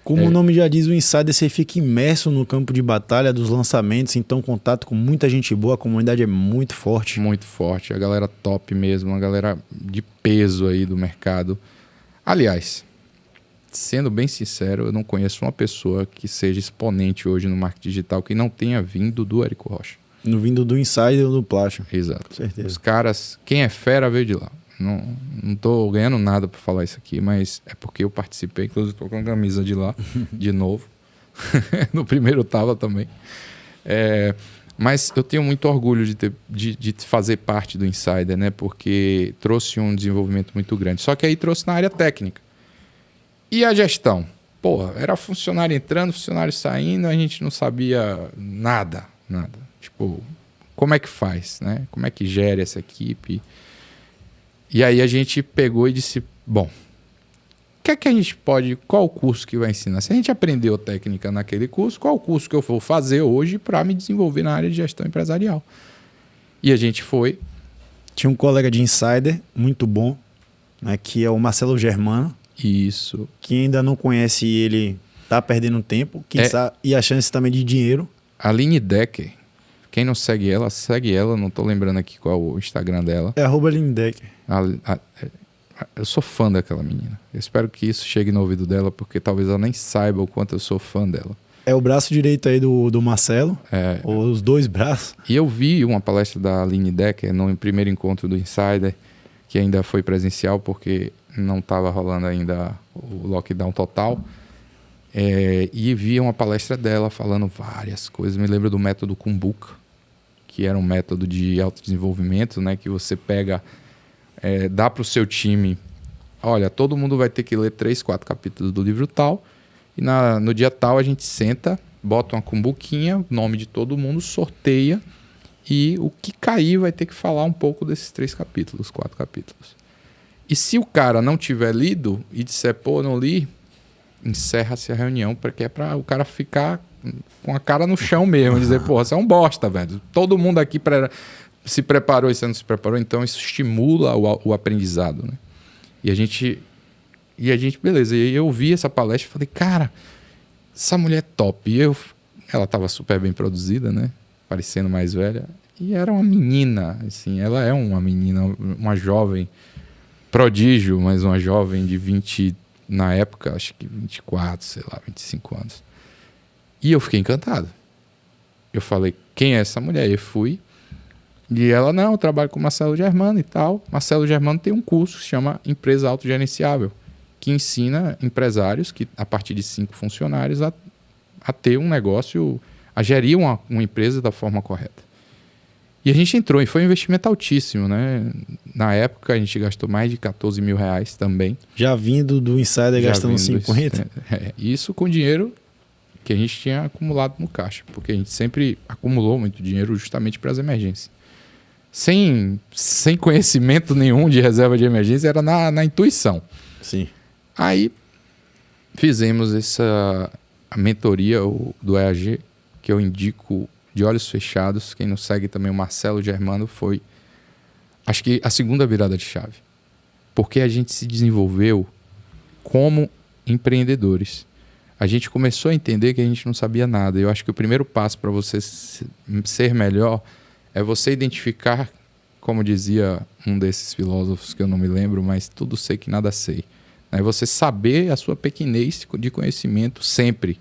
Como o nome já diz, o Insider, você fica imerso no campo de batalha dos lançamentos, então contato com muita gente boa, a comunidade é muito forte. Muito forte, a galera top mesmo, a galera de peso aí do mercado. Aliás, sendo bem sincero, eu não conheço uma pessoa que seja exponente hoje no marketing digital que não tenha vindo do Érico Rocha. No vindo do Insider ou do Plástico. Exato. Com certeza. Os caras, quem é fera veio de lá. Não tô ganhando nada para falar isso aqui, mas é porque eu participei, inclusive tô com a camisa de lá, de novo. No primeiro eu tava também. Mas eu tenho muito orgulho de fazer parte do Insider, né? Porque trouxe um desenvolvimento muito grande. Só que aí trouxe na área técnica. E a gestão? Pô, era funcionário entrando, funcionário saindo, a gente não sabia nada. Tipo, como é que faz, né? Como é que gera essa equipe? E aí a gente pegou e disse, bom, o que é que a gente pode, qual o curso que vai ensinar? Se a gente aprendeu técnica naquele curso, qual o curso que eu vou fazer hoje para me desenvolver na área de gestão empresarial? E a gente foi. Tinha um colega de Insider, muito bom, né, que é o Marcelo Germano. Isso. Quem ainda não conhece ele, tá perdendo tempo, e a chance também de dinheiro. Aline Decker. Quem não segue ela, não tô lembrando aqui qual é o Instagram dela. É @Lindecker. Eu sou fã daquela menina. Eu espero que isso chegue no ouvido dela, porque talvez ela nem saiba o quanto eu sou fã dela. É o braço direito aí do Marcelo, ou os dois braços. E eu vi uma palestra da Aline Decker no primeiro encontro do Insider, que ainda foi presencial, porque não estava rolando ainda o lockdown total. E vi uma palestra dela falando várias coisas. Me lembro do método Kumbuka, que era um método de autodesenvolvimento, né? Que você pega, dá para o seu time, olha, todo mundo vai ter que ler 3, 4 capítulos do livro tal, e no dia tal a gente senta, bota uma cumbuquinha, nome de todo mundo, sorteia, e o que cair vai ter que falar um pouco desses 3 capítulos, 4 capítulos. E se o cara não tiver lido e disser, pô, não li, encerra-se a reunião, porque é para o cara ficar com a cara no chão mesmo, dizer, pô, você é um bosta, velho. Todo mundo aqui se preparou e você não se preparou, então isso estimula o aprendizado, né? E a gente, beleza, e eu vi essa palestra e falei, cara, essa mulher é top. E ela estava super bem produzida, né? Parecendo mais velha. E era uma menina, assim, ela é uma menina, uma jovem prodígio, mas uma jovem de 20, na época, acho que 24, sei lá, 25 anos. E eu fiquei encantado. Eu falei, quem é essa mulher? E eu fui. E ela, não, eu trabalho com o Marcelo Germano e tal. Marcelo Germano tem um curso que se chama Empresa Autogerenciável, que ensina empresários que, a partir de 5 funcionários a ter um negócio, a gerir uma empresa da forma correta. E a gente entrou, e foi um investimento altíssimo, né? Na época, a gente gastou mais de R$14 mil também. Já vindo do Insider gastando 50? Isso com dinheiro que a gente tinha acumulado no caixa, porque a gente sempre acumulou muito dinheiro justamente para as emergências. Sem conhecimento nenhum de reserva de emergência, era na intuição. Sim. Aí fizemos a mentoria do EAG, que eu indico de olhos fechados. Quem não segue também o Marcelo Germano, foi, acho que, a segunda virada de chave. Porque a gente se desenvolveu como empreendedores. A gente começou a entender que a gente não sabia nada. Eu acho que o primeiro passo para você ser melhor é você identificar, como dizia um desses filósofos que eu não me lembro, mas tudo sei que nada sei. É você saber a sua pequenez de conhecimento sempre.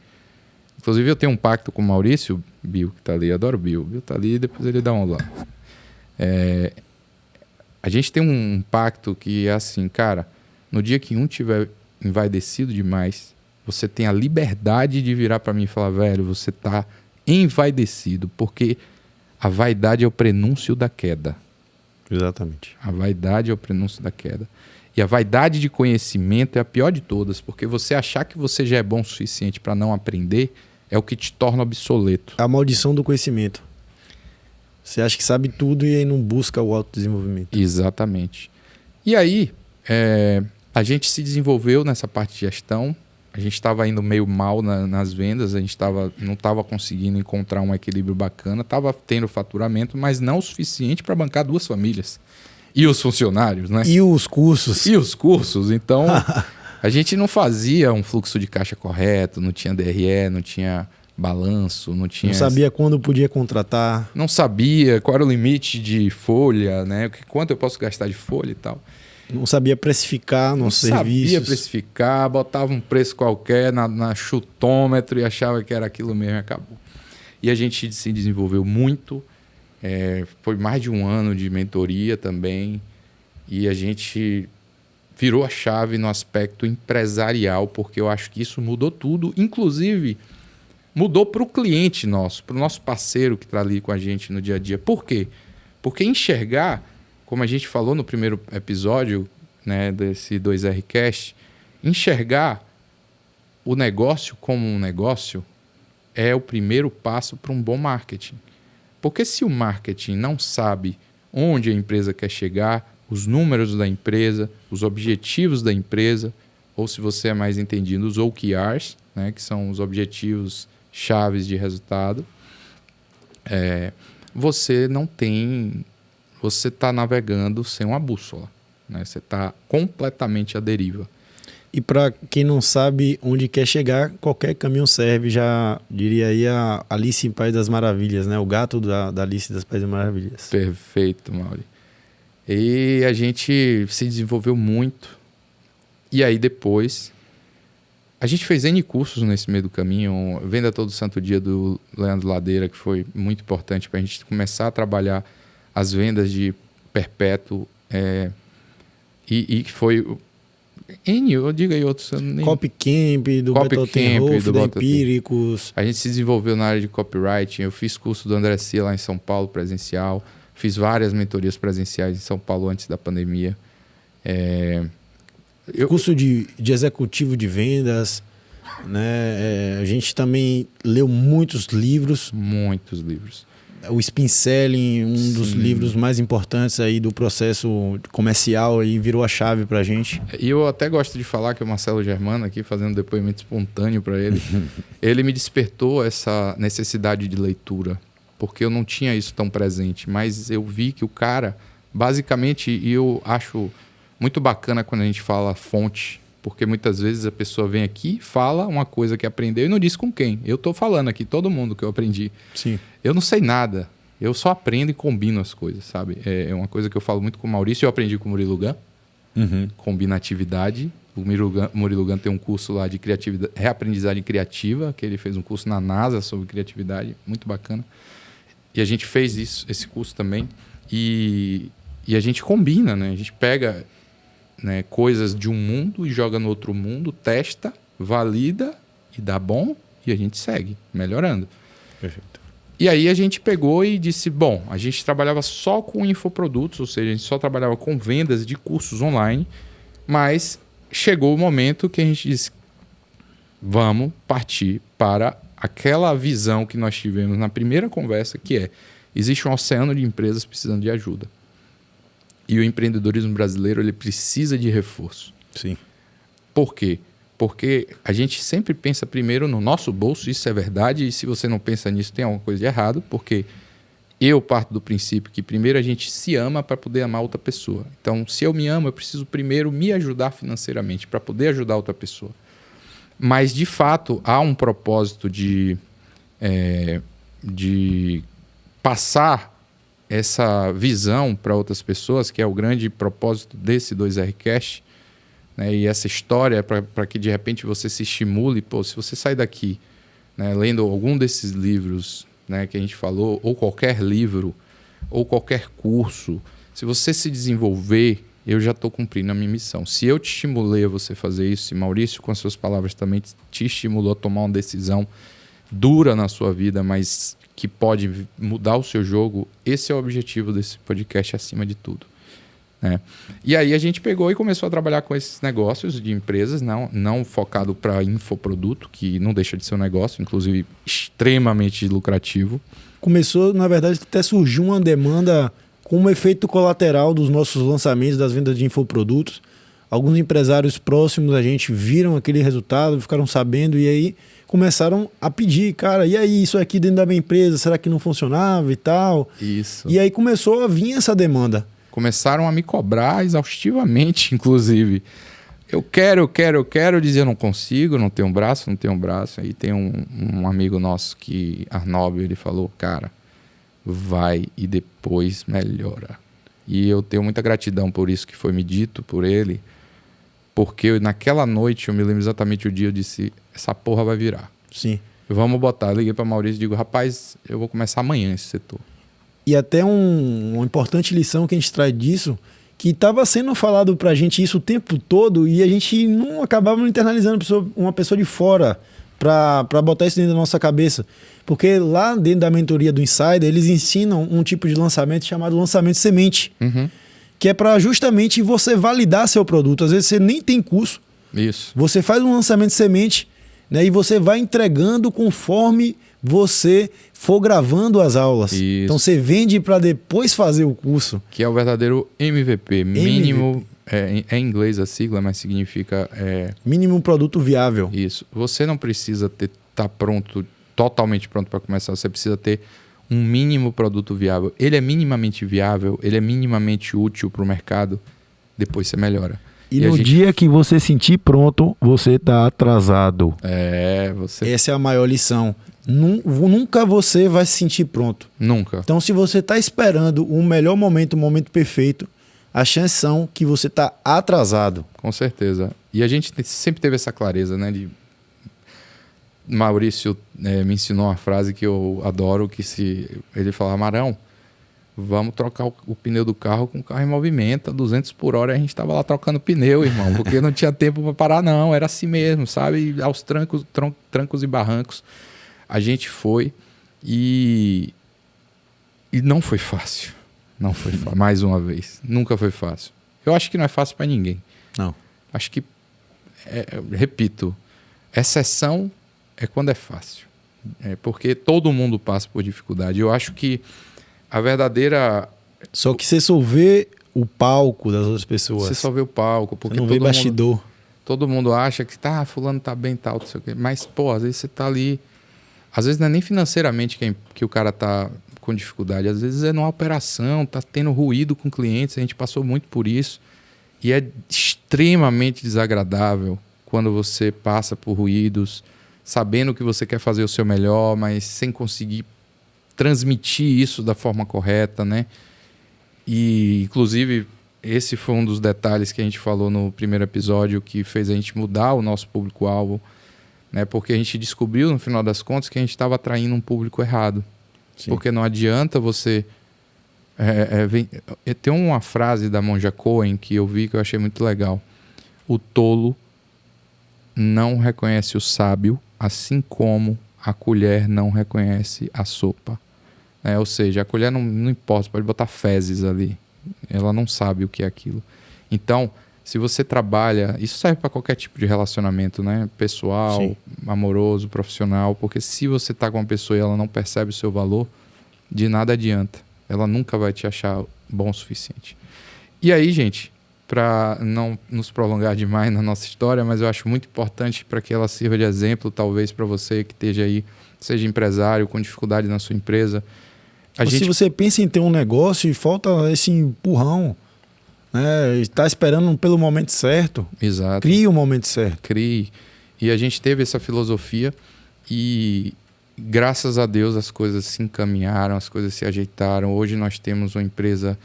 Inclusive eu tenho um pacto com o Maurício, Bill, que está ali, adoro o Bill. O Bill está ali e depois ele dá um lá. A gente tem um pacto que é assim, cara, no dia que um tiver envaidecido demais, você tem a liberdade de virar para mim e falar, velho, você está envaidecido, porque a vaidade é o prenúncio da queda. Exatamente. A vaidade é o prenúncio da queda. E a vaidade de conhecimento é a pior de todas, porque você achar que você já é bom o suficiente para não aprender é o que te torna obsoleto. A maldição do conhecimento. Você acha que sabe tudo e aí não busca o autodesenvolvimento. Exatamente. E aí, a gente se desenvolveu nessa parte de gestão. A gente estava indo meio mal nas vendas, a gente não estava conseguindo encontrar um equilíbrio bacana, estava tendo faturamento, mas não o suficiente para bancar 2 famílias. E os funcionários, né? E os cursos. Então, A gente não fazia um fluxo de caixa correto, não tinha DRE, não tinha balanço, não tinha... Não sabia quando podia contratar. Não sabia qual era o limite de folha, né? Quanto eu posso gastar de folha e tal. Não sabia precificar nossos serviços. Sabia precificar, botava um preço qualquer na chutômetro e achava que era aquilo mesmo e acabou. E a gente se desenvolveu muito. Foi mais de um ano de mentoria também. E a gente virou a chave no aspecto empresarial, porque eu acho que isso mudou tudo. Inclusive, mudou para o cliente nosso, para o nosso parceiro que está ali com a gente no dia a dia. Por quê? Porque enxergar, como a gente falou no primeiro episódio, né, desse 2Rcast, enxergar o negócio como um negócio é o primeiro passo para um bom marketing. Porque se o marketing não sabe onde a empresa quer chegar, os números da empresa, os objetivos da empresa, ou se você é mais entendido, os OKRs, né, que são os objetivos chaves de resultado, você não tem... Você está navegando sem uma bússola, né? Você está completamente à deriva. E para quem não sabe onde quer chegar, qualquer caminho serve, já diria aí a Alice em País das Maravilhas, né? O gato da Alice das País das Maravilhas. Perfeito, Mauri. E a gente se desenvolveu muito. E aí depois, a gente fez N cursos nesse meio do caminho. Venda Todo Santo Dia do Leandro Ladeira, que foi muito importante para a gente começar a trabalhar as vendas de perpétuo. E que foi... eu digo aí outros... Copycamp, do Beto da Empíricos. A gente se desenvolveu na área de copywriting. Eu fiz curso do André Cia lá em São Paulo, presencial. Fiz várias mentorias presenciais em São Paulo antes da pandemia. Curso de executivo de vendas, né? A gente também leu muitos livros. Muitos livros. O Spin Selling, um dos livros mais importantes aí do processo comercial, aí virou a chave pra gente. E eu até gosto de falar que o Marcelo Germano, aqui fazendo depoimento espontâneo para ele, ele me despertou essa necessidade de leitura, porque eu não tinha isso tão presente, mas eu vi que o cara, basicamente, e eu acho muito bacana quando a gente fala fonte, porque muitas vezes a pessoa vem aqui, fala uma coisa que aprendeu e não diz com quem. Eu estou falando aqui, todo mundo que eu aprendi. Sim. Eu não sei nada. Eu só aprendo e combino as coisas, sabe? É uma coisa que eu falo muito com o Maurício. Eu aprendi com o Murilo Gun. Combinatividade. O Murilo Gun tem um curso lá de criatividade, reaprendizagem criativa, que ele fez um curso na NASA sobre criatividade. Muito bacana. E a gente fez esse curso também. E a gente combina, né? A gente pega... né, coisas de um mundo e joga no outro mundo, testa, valida e dá bom e a gente segue melhorando. Perfeito. E aí a gente pegou e disse, bom, a gente trabalhava só com infoprodutos, ou seja, a gente só trabalhava com vendas de cursos online, mas chegou o momento que a gente disse, vamos partir para aquela visão que nós tivemos na primeira conversa, que é, existe um oceano de empresas precisando de ajuda. E o empreendedorismo brasileiro ele precisa de reforço. Sim. Por quê? Porque a gente sempre pensa primeiro no nosso bolso, isso é verdade, e se você não pensa nisso tem alguma coisa de errado, porque eu parto do princípio que primeiro a gente se ama para poder amar outra pessoa. Então, se eu me amo, eu preciso primeiro me ajudar financeiramente para poder ajudar outra pessoa. Mas, de fato, há um propósito de passar essa visão para outras pessoas, que é o grande propósito desse 2Rcast, né? E essa história para que de repente você se estimule. Pô, se você sair daqui, né, lendo algum desses livros, né, que a gente falou, ou qualquer livro, ou qualquer curso, se você se desenvolver, eu já estou cumprindo a minha missão. Se eu te estimulei a você fazer isso, e Maurício, com as suas palavras, também te estimulou a tomar uma decisão dura na sua vida, mas que pode mudar o seu jogo, esse é o objetivo desse podcast acima de tudo, né? E aí a gente pegou e começou a trabalhar com esses negócios de empresas, não focado para infoproduto, que não deixa de ser um negócio, inclusive extremamente lucrativo. Começou, na verdade, até surgiu uma demanda como efeito colateral dos nossos lançamentos, das vendas de infoprodutos. Alguns empresários próximos a gente viram aquele resultado, ficaram sabendo e aí começaram a pedir, cara, e aí, isso aqui dentro da minha empresa, será que não funcionava e tal? Isso. E aí começou a vir essa demanda. Começaram a me cobrar exaustivamente, inclusive. eu quero, dizer eu não consigo, não tenho um braço. Aí tem um amigo nosso Arnaldo, ele falou, cara, vai e depois melhora. E eu tenho muita gratidão por isso que foi me dito por ele, porque naquela noite, eu me lembro exatamente o dia, eu disse, essa porra vai virar. Sim. Vamos botar. Eu liguei para Maurício e digo, rapaz, eu vou começar amanhã esse setor. E até uma importante lição que a gente traz disso, que estava sendo falado para a gente isso o tempo todo e a gente não acabava internalizando uma pessoa de fora para botar isso dentro da nossa cabeça. Porque lá dentro da mentoria do Insider, eles ensinam um tipo de lançamento chamado lançamento semente, que é para justamente você validar seu produto. Às vezes você nem tem curso. Isso. Você faz um lançamento semente, né, e você vai entregando conforme você for gravando as aulas. Isso. Então você vende para depois fazer o curso. Que é o verdadeiro MVP. Mínimo, é em inglês a sigla, mas significa... Mínimo produto viável. Isso. Você não precisa estar pronto, totalmente pronto para começar. Você precisa ter um mínimo produto viável. Ele é minimamente viável, ele é minimamente útil para o mercado, depois você melhora. E no dia que você sentir pronto, você está atrasado. Essa é a maior lição. Nunca você vai se sentir pronto. Nunca. Então, se você está esperando o melhor momento, o momento perfeito, as chances são que você está atrasado. Com certeza. E a gente sempre teve essa clareza, né? Maurício me ensinou uma frase que eu adoro, que ele fala, Marão, vamos trocar o pneu do carro com o carro em movimento, a 200 por hora, a gente estava lá trocando pneu, irmão, porque não tinha tempo para parar, não, era assim mesmo, sabe? Aos trancos e barrancos, a gente foi e não foi fácil. Não foi fácil, mais uma vez, nunca foi fácil. Eu acho que não é fácil para ninguém. Não. Acho que, repito, exceção é quando é fácil. Porque todo mundo passa por dificuldade. Eu acho que a verdadeira... Só que você só vê o palco das outras pessoas. Você só vê o palco. Porque você não vê bastidor. Todo mundo acha que fulano tá bem, tal, não sei o quê. Mas, pô, às vezes você tá ali... Às vezes não é nem financeiramente que o cara tá com dificuldade. Às vezes é numa operação, tá tendo ruído com clientes. A gente passou muito por isso. E é extremamente desagradável quando você passa por ruídos, sabendo que você quer fazer o seu melhor, mas sem conseguir transmitir isso da forma correta, né? E, inclusive, esse foi um dos detalhes que a gente falou no primeiro episódio que fez a gente mudar o nosso público-alvo, né? Porque a gente descobriu, no final das contas, que a gente estava atraindo um público errado. Sim. Porque não adianta você... Tem uma frase da Monja Coen que eu vi que eu achei muito legal. O tolo não reconhece o sábio, assim como a colher não reconhece a sopa. Ou seja, a colher não importa, pode botar fezes ali. Ela não sabe o que é aquilo. Então, se você trabalha... Isso serve para qualquer tipo de relacionamento, né? Pessoal, sim, amoroso, profissional. Porque se você está com uma pessoa e ela não percebe o seu valor, de nada adianta. Ela nunca vai te achar bom o suficiente. E aí, gente, para não nos prolongar demais na nossa história, mas eu acho muito importante para que ela sirva de exemplo, talvez para você que esteja aí, seja empresário, com dificuldade na sua empresa. Se você pensa em ter um negócio e falta esse empurrão, né? Está esperando pelo momento certo. Exato. Crie o momento certo. Crie. E a gente teve essa filosofia e, graças a Deus, as coisas se encaminharam, as coisas se ajeitaram. Hoje nós temos uma empresa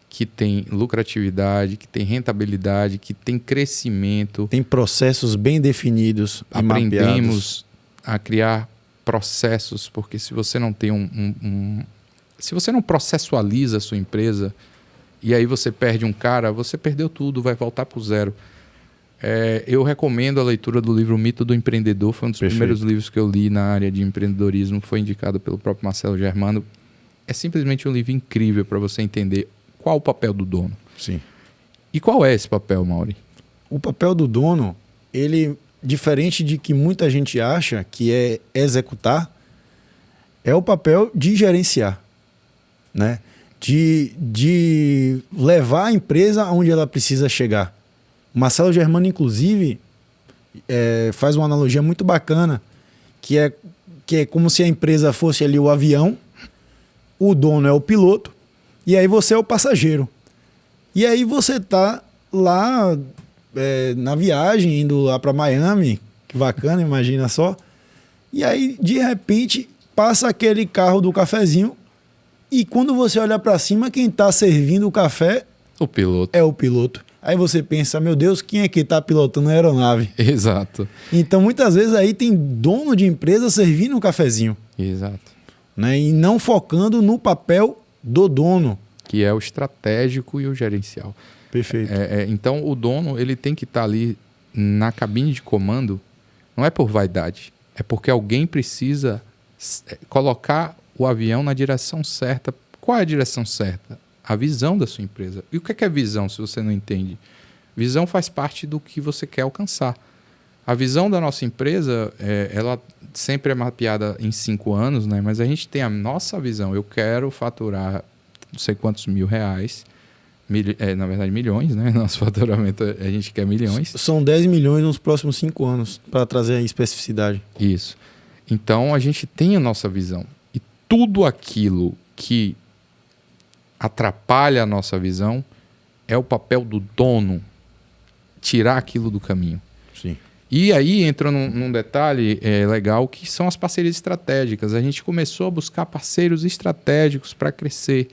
que tem lucratividade, que tem rentabilidade, que tem crescimento. Tem processos bem definidos. Aprendemos a criar processos, porque se você não tem se você não processualiza a sua empresa e aí você perde um cara, você perdeu tudo, vai voltar para o zero. Eu recomendo a leitura do livro Mito do Empreendedor, foi um dos primeiros livros que eu li na área de empreendedorismo, foi indicado pelo próprio Marcelo Germano. É simplesmente um livro incrível para você entender qual o papel do dono. Sim. E qual é esse papel, Mauri? O papel do dono, ele, diferente de que muita gente acha que é executar, é o papel de gerenciar, né? De levar a empresa aonde ela precisa chegar. O Marcelo Germano, inclusive, faz uma analogia muito bacana, que é como se a empresa fosse ali o avião, o dono é o piloto, e aí você é o passageiro. E aí você está lá na viagem, indo lá para Miami, que bacana, imagina só. E aí, de repente, passa aquele carro do cafezinho e quando você olha para cima, quem está servindo o café O piloto. é o piloto. Aí você pensa, meu Deus, quem é que está pilotando a aeronave? Exato. Então, muitas vezes aí tem dono de empresa servindo um cafezinho, Exato. né? E não focando no papel do dono. Que é o estratégico e o gerencial. Perfeito. Então, o dono ele tem que estar ali na cabine de comando, não é por vaidade, é porque alguém precisa colocar o avião na direção certa. Qual é a direção certa? A visão da sua empresa. E o que é visão, se você não entende? Visão faz parte do que você quer alcançar. A visão da nossa empresa, ela sempre é mapeada em 5 anos, né? Mas a gente tem a nossa visão. Eu quero faturar não sei quantos R$1.000, na verdade milhões, né? Nosso faturamento a gente quer milhões. São 10 milhões nos próximos 5 anos, para trazer a especificidade. Isso. Então a gente tem a nossa visão. E tudo aquilo que atrapalha a nossa visão é o papel do dono tirar aquilo do caminho. Sim. E aí entra num detalhe legal que são as parcerias estratégicas. A gente começou a buscar parceiros estratégicos para crescer.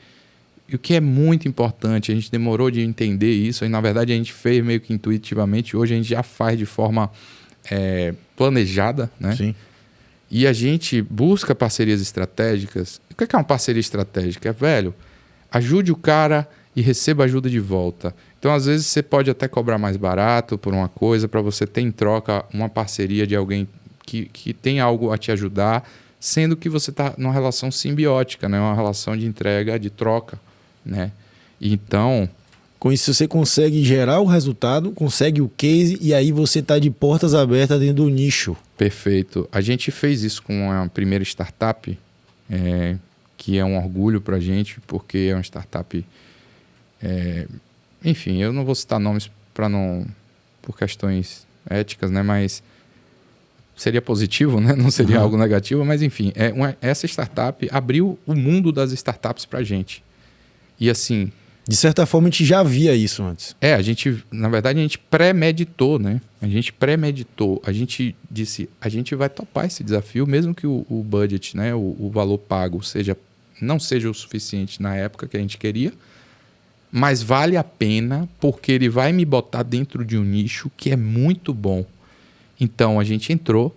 E o que é muito importante, a gente demorou de entender isso, e na verdade a gente fez meio que intuitivamente, hoje a gente já faz de forma planejada, né? Sim. E a gente busca parcerias estratégicas. O que é uma parceria estratégica? Velho, ajude o cara e receba ajuda de volta. Então, às vezes, você pode até cobrar mais barato por uma coisa, para você ter em troca uma parceria de alguém que tem algo a te ajudar, sendo que você está numa relação simbiótica, né? Uma relação de entrega, de troca, né? Então, Com isso, você consegue gerar o resultado, consegue o case, e aí você está de portas abertas dentro do nicho. perfeito. A gente fez isso com a primeira startup, que é um orgulho para a gente, porque é uma startup... enfim, eu não vou citar nomes por questões éticas, né? Mas seria positivo, né? Não seria algo negativo, mas enfim, essa startup abriu o mundo das startups para a gente. E assim... De certa forma, a gente já via isso antes. na verdade, a gente premeditou, né? A gente disse, a gente vai topar esse desafio, mesmo que o budget, né? O valor pago não seja o suficiente na época que a gente queria, mas vale a pena porque ele vai me botar dentro de um nicho que é muito bom. Então, a gente entrou.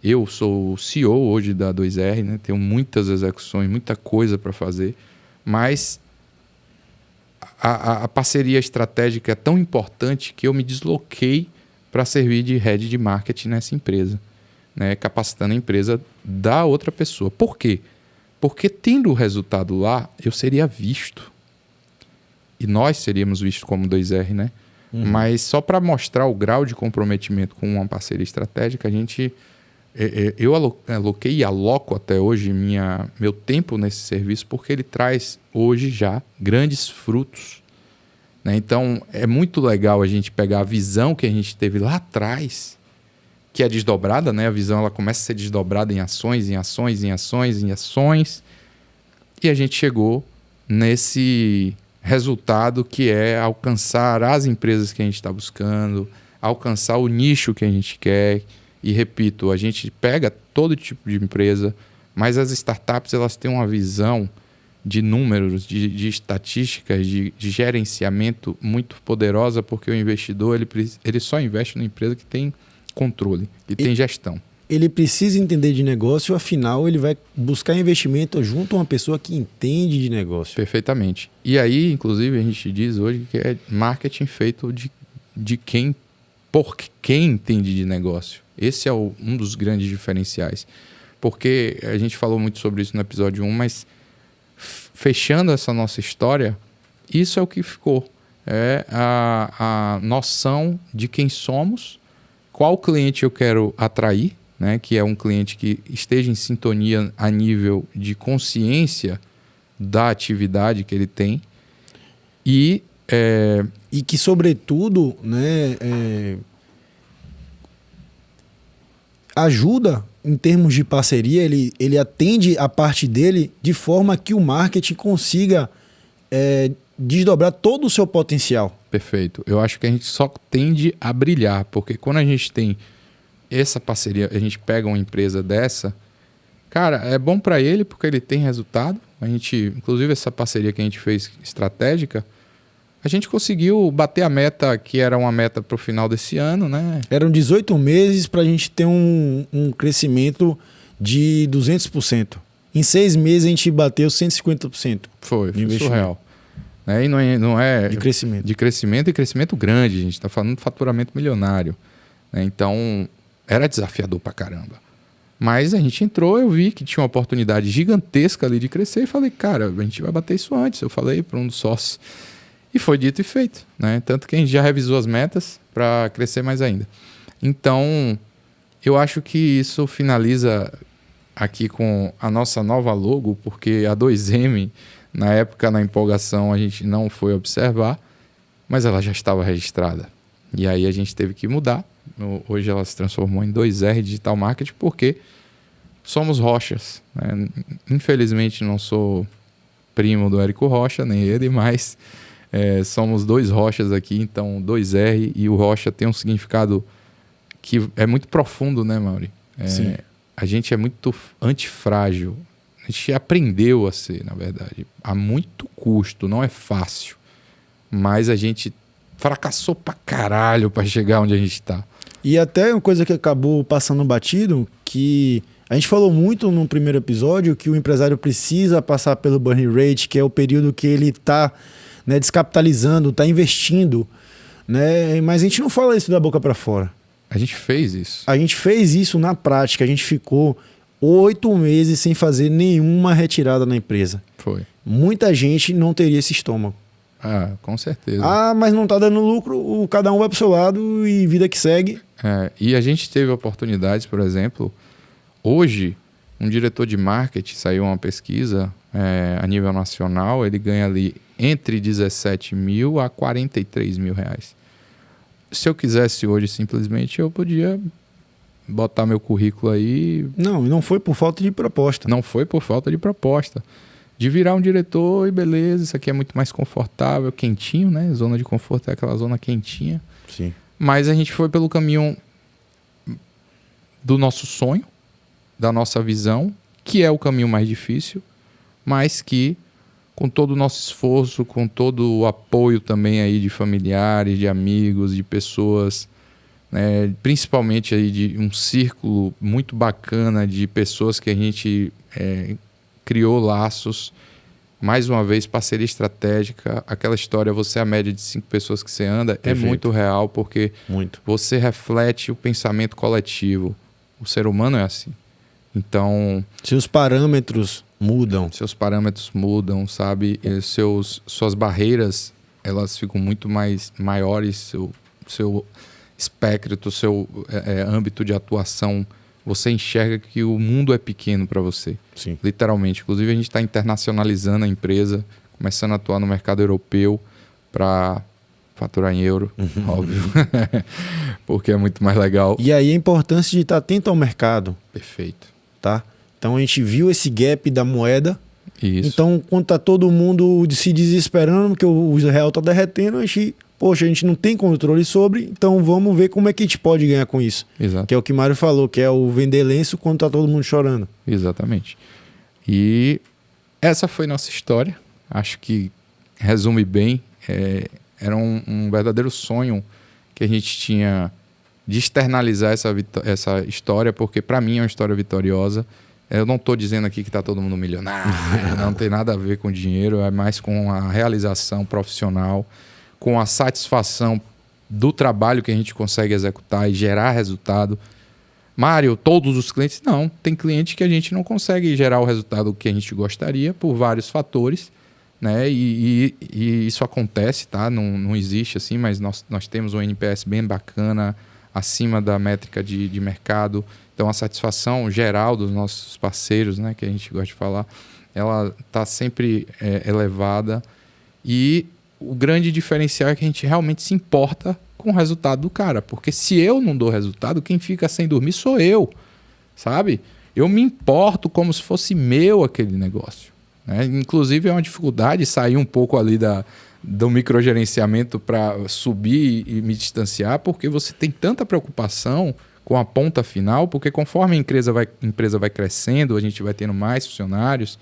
Eu sou o CEO hoje da 2R, né? Tenho muitas execuções, muita coisa para fazer, mas a parceria estratégica é tão importante que eu me desloquei para servir de head de marketing nessa empresa, né? Capacitando a empresa da outra pessoa. Por quê? Porque tendo o resultado lá, eu seria visto. E nós seríamos vistos como 2R, né? Mas só para mostrar o grau de comprometimento com uma parceria estratégica, eu aloquei e aloco até hoje meu tempo nesse serviço, porque ele traz hoje já grandes frutos, né? Então, é muito legal a gente pegar a visão que a gente teve lá atrás, que é desdobrada, né? A visão ela começa a ser desdobrada em ações, em ações, em ações, em ações, e a gente chegou nesse resultado que é alcançar as empresas que a gente está buscando, alcançar o nicho que a gente quer. E repito, a gente pega todo tipo de empresa, mas as startups elas têm uma visão de números, de estatísticas, de gerenciamento muito poderosa, porque o investidor ele só investe numa empresa que tem controle, que tem gestão. Ele precisa entender de negócio, afinal ele vai buscar investimento junto a uma pessoa que entende de negócio. Perfeitamente. E aí, inclusive, a gente diz hoje que é marketing feito por quem entende de negócio. Esse é um dos grandes diferenciais. Porque a gente falou muito sobre isso no episódio 1, mas fechando essa nossa história, isso é o que ficou. É a noção de quem somos, qual cliente eu quero atrair, né? Que é um cliente que esteja em sintonia a nível de consciência da atividade que ele tem. E que, sobretudo, né, ajuda em termos de parceria, ele atende a parte dele de forma que o marketing consiga desdobrar todo o seu potencial. Perfeito. Eu acho que a gente só tende a brilhar, porque quando a gente tem essa parceria, a gente pega uma empresa dessa, cara, é bom para ele porque ele tem resultado. A gente, inclusive essa parceria que a gente fez estratégica, a gente conseguiu bater a meta que era uma meta para o final desse ano, né? Eram 18 meses para a gente ter um crescimento de 200%. Em 6 meses a gente bateu 150%. Foi investimento. surreal. Né? E não é De crescimento. De crescimento e crescimento grande. A gente está falando de faturamento milionário. Né? Então, era desafiador pra caramba. Mas a gente entrou, eu vi que tinha uma oportunidade gigantesca ali de crescer e falei, cara, a gente vai bater isso antes. Eu falei para um dos sócios. E foi dito e feito. Né? Tanto que a gente já revisou as metas para crescer mais ainda. Então, eu acho que isso finaliza aqui com a nossa nova logo, porque a 2M, na época, na empolgação, a gente não foi observar, mas ela já estava registrada. E aí a gente teve que mudar. Hoje ela se transformou em 2R Digital Marketing, porque somos Rochas. Né? Infelizmente não sou primo do Érico Rocha, nem ele, mas somos 2 Rochas aqui, então 2R, e o Rocha tem um significado que é muito profundo, né, Mauri? Sim. A gente é muito antifrágil. A gente aprendeu a ser, na verdade. Há muito custo, não é fácil. Mas a gente fracassou pra caralho pra chegar onde a gente tá. E até uma coisa que acabou passando batido, que a gente falou muito no primeiro episódio, que o empresário precisa passar pelo burn rate, que é o período que ele tá, né, descapitalizando, tá investindo, né? Mas a gente não fala isso da boca para fora. A gente fez isso. A gente fez isso na prática. A gente ficou 8 meses sem fazer nenhuma retirada na empresa. Foi. Muita gente não teria esse estômago. Ah, com certeza. Ah, mas não tá dando lucro, cada um vai pro seu lado e vida que segue. E a gente teve oportunidades, por exemplo, hoje, um diretor de marketing, saiu uma pesquisa a nível nacional, ele ganha ali entre 17 mil a 43 mil reais. Se eu quisesse hoje, simplesmente, eu podia botar meu currículo aí. Não foi por falta de proposta. Não foi por falta de proposta. De virar um diretor e beleza, isso aqui é muito mais confortável, quentinho, né? Zona de conforto é aquela zona quentinha. Sim. Mas a gente foi pelo caminho do nosso sonho, da nossa visão, que é o caminho mais difícil, mas que com todo o nosso esforço, com todo o apoio também aí de familiares, de amigos, de pessoas, né, principalmente aí de um círculo muito bacana de pessoas que a gente criou laços. Mais uma vez, parceria estratégica, aquela história, você é a média de 5 pessoas que você anda, Perfeito. É muito real, porque você reflete o pensamento coletivo. O ser humano é assim. Então, seus parâmetros mudam. Seus parâmetros mudam, sabe? Suas barreiras, elas ficam muito mais maiores, seu espectro, seu âmbito de atuação. Você enxerga que o mundo é pequeno para você. Sim. Literalmente. Inclusive, a gente está internacionalizando a empresa, começando a atuar no mercado europeu para faturar em euro, óbvio. Porque é muito mais legal. E aí a importância de estar atento ao mercado. Perfeito. Tá? Então a gente viu esse gap da moeda. Isso. Então, quando tá todo mundo se desesperando, porque o real tá derretendo, a gente não tem controle sobre, então vamos ver como é que a gente pode ganhar com isso. Exato. Que é o que o Mário falou, que é o vender lenço quando tá todo mundo chorando. Exatamente. E essa foi nossa história. Acho que resume bem. Era um verdadeiro sonho que a gente tinha de externalizar essa história, porque para mim é uma história vitoriosa. Eu não estou dizendo aqui que está todo mundo milionário, não tem nada a ver com dinheiro, é mais com a realização profissional, com a satisfação do trabalho que a gente consegue executar e gerar resultado. Mário, todos os clientes? Não, tem cliente que a gente não consegue gerar o resultado que a gente gostaria por vários fatores, né? E isso acontece, tá? Não existe assim, mas nós temos um NPS bem bacana, acima da métrica de mercado. Então, a satisfação geral dos nossos parceiros, né, que a gente gosta de falar, ela está sempre elevada. E o grande diferencial é que a gente realmente se importa com o resultado do cara. Porque se eu não dou resultado, quem fica sem dormir sou eu, sabe? Eu me importo como se fosse meu aquele negócio. né? Inclusive é uma dificuldade sair um pouco ali do microgerenciamento para subir e me distanciar, porque você tem tanta preocupação com a ponta final, porque conforme a empresa vai crescendo, a gente vai tendo mais funcionários,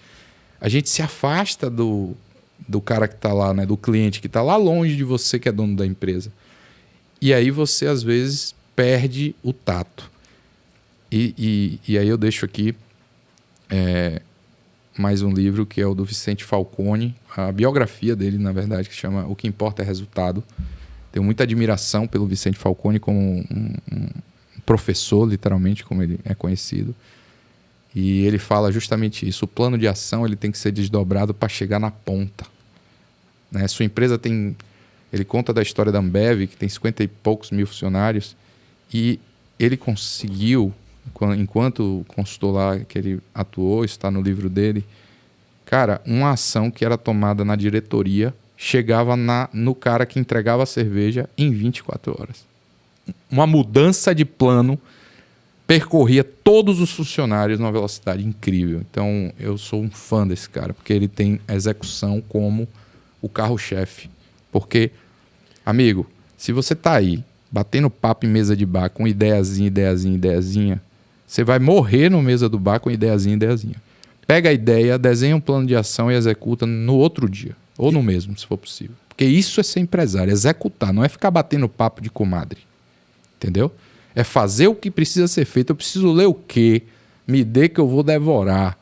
a gente se afasta do cara que está lá, né? Do cliente que está lá longe de você, que é dono da empresa. E aí você, às vezes, perde o tato. E aí eu deixo aqui mais um livro, que é o do Vicente Falcone, a biografia dele, na verdade, que chama O Que Importa é Resultado. Tenho muita admiração pelo Vicente Falcone como um professor, literalmente, como ele é conhecido. E ele fala justamente isso. O plano de ação ele tem que ser desdobrado para chegar na ponta. Né? Sua empresa tem... Ele conta da história da Ambev, que tem 50 e poucos mil funcionários, e ele conseguiu, enquanto consultor lá que ele atuou, está no livro dele, cara, uma ação que era tomada na diretoria chegava no cara que entregava a cerveja em 24 horas. Uma mudança de plano percorria todos os funcionários numa velocidade incrível. Então, eu sou um fã desse cara, porque ele tem execução como o carro-chefe. Porque, amigo, se você tá aí batendo papo em mesa de bar com ideiazinha, você vai morrer no mesa do bar com ideiazinha. Pega a ideia, desenha um plano de ação e executa no outro dia. Ou no mesmo, se for possível. Porque isso é ser empresário, executar, não é ficar batendo papo de comadre. Entendeu? É fazer o que precisa ser feito. Eu preciso ler o quê? Me dê que eu vou devorar.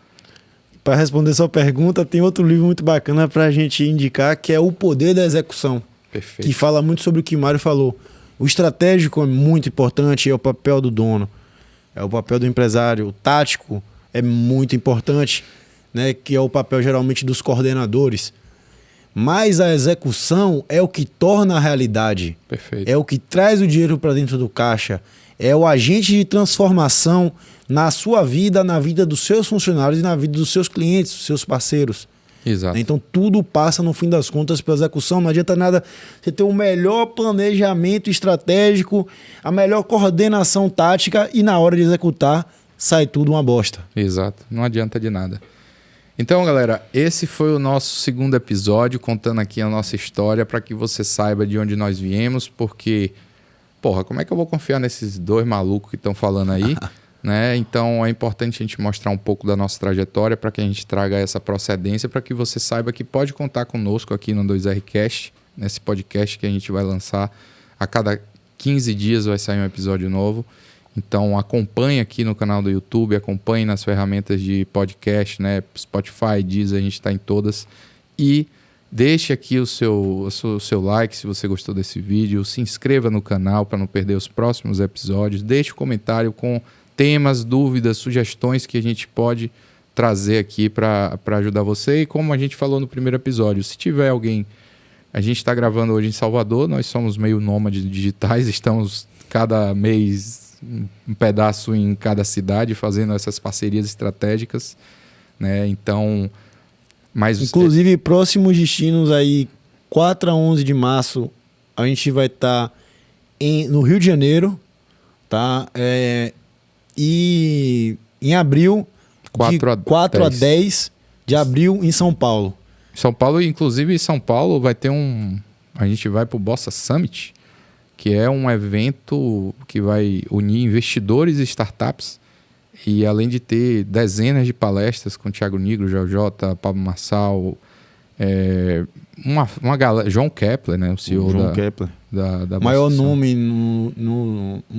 Para responder sua pergunta, tem outro livro muito bacana para a gente indicar, que é O Poder da Execução. Perfeito. Que fala muito sobre o que o Mário falou. O estratégico é muito importante, é o papel do dono, é o papel do empresário. O tático é muito importante, né, que é o papel geralmente dos coordenadores. Mas a execução é o que torna a realidade. Perfeito. É o que traz o dinheiro para dentro do caixa. É o agente de transformação na sua vida, na vida dos seus funcionários e na vida dos seus clientes, dos seus parceiros. Exato. Então tudo passa, no fim das contas, pela execução. Não adianta nada você ter o melhor planejamento estratégico, a melhor coordenação tática e na hora de executar sai tudo uma bosta. Exato. Não adianta de nada. Então, galera, esse foi o nosso segundo episódio, contando aqui a nossa história para que você saiba de onde nós viemos, porque, porra, como é que eu vou confiar nesses dois malucos que estão falando aí? Né? Então, é importante a gente mostrar um pouco da nossa trajetória para que a gente traga essa procedência, para que você saiba que pode contar conosco aqui no 2Rcast, nesse podcast que a gente vai lançar. A cada 15 dias vai sair um episódio novo. Então acompanhe aqui no canal do YouTube, acompanhe nas ferramentas de podcast, né? Spotify, Deezer, a gente está em todas. E deixe aqui o seu like se você gostou desse vídeo, se inscreva no canal para não perder os próximos episódios, deixe um comentário com temas, dúvidas, sugestões que a gente pode trazer aqui para ajudar você. E como a gente falou no primeiro episódio, se tiver alguém... A gente está gravando hoje em Salvador, nós somos meio nômades digitais, estamos cada mês... um pedaço em cada cidade, fazendo essas parcerias estratégicas, né? Então, mas inclusive próximos destinos aí, 4 a 11 de março, a gente vai estar no Rio de Janeiro, tá? E em abril, 4 a 10 de abril em São Paulo. São Paulo, inclusive São Paulo vai ter a gente vai para o Bossa Summit, que é um evento que vai unir investidores e startups, e além de ter dezenas de palestras com Thiago Nigro, JJ, Pablo Marçal, uma galera, João Kepler, né, o CEO da maior nome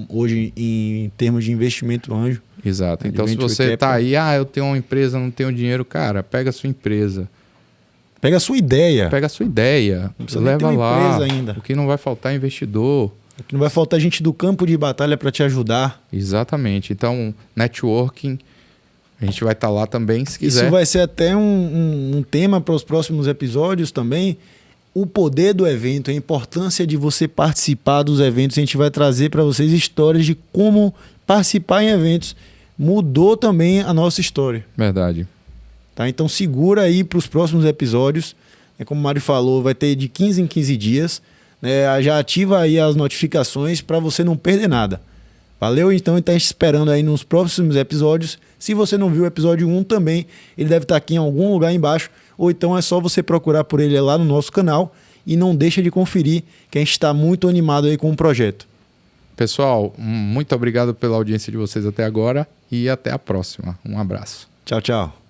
hoje em termos de investimento anjo. Exato. Então, se você está aí, eu tenho uma empresa, não tenho dinheiro, cara, pega a sua empresa. Pega a sua ideia. Leva lá. Ainda. O que não vai faltar é investidor. O que não vai faltar é gente do campo de batalha para te ajudar. Exatamente. Então, networking, a gente vai estar lá também, se quiser. Isso vai ser até um tema para os próximos episódios também. O poder do evento, a importância de você participar dos eventos. A gente vai trazer para vocês histórias de como participar em eventos. Mudou também a nossa história. Verdade. Tá? Então segura aí para os próximos episódios. Como o Mário falou, vai ter de 15 em 15 dias. Já ativa aí as notificações para você não perder nada. Valeu, então, e tá esperando aí nos próximos episódios. Se você não viu o episódio 1 também, ele deve estar aqui em algum lugar embaixo, ou então é só você procurar por ele lá no nosso canal e não deixa de conferir, que a gente está muito animado aí com o projeto. Pessoal, muito obrigado pela audiência de vocês até agora e até a próxima. Um abraço. Tchau, tchau.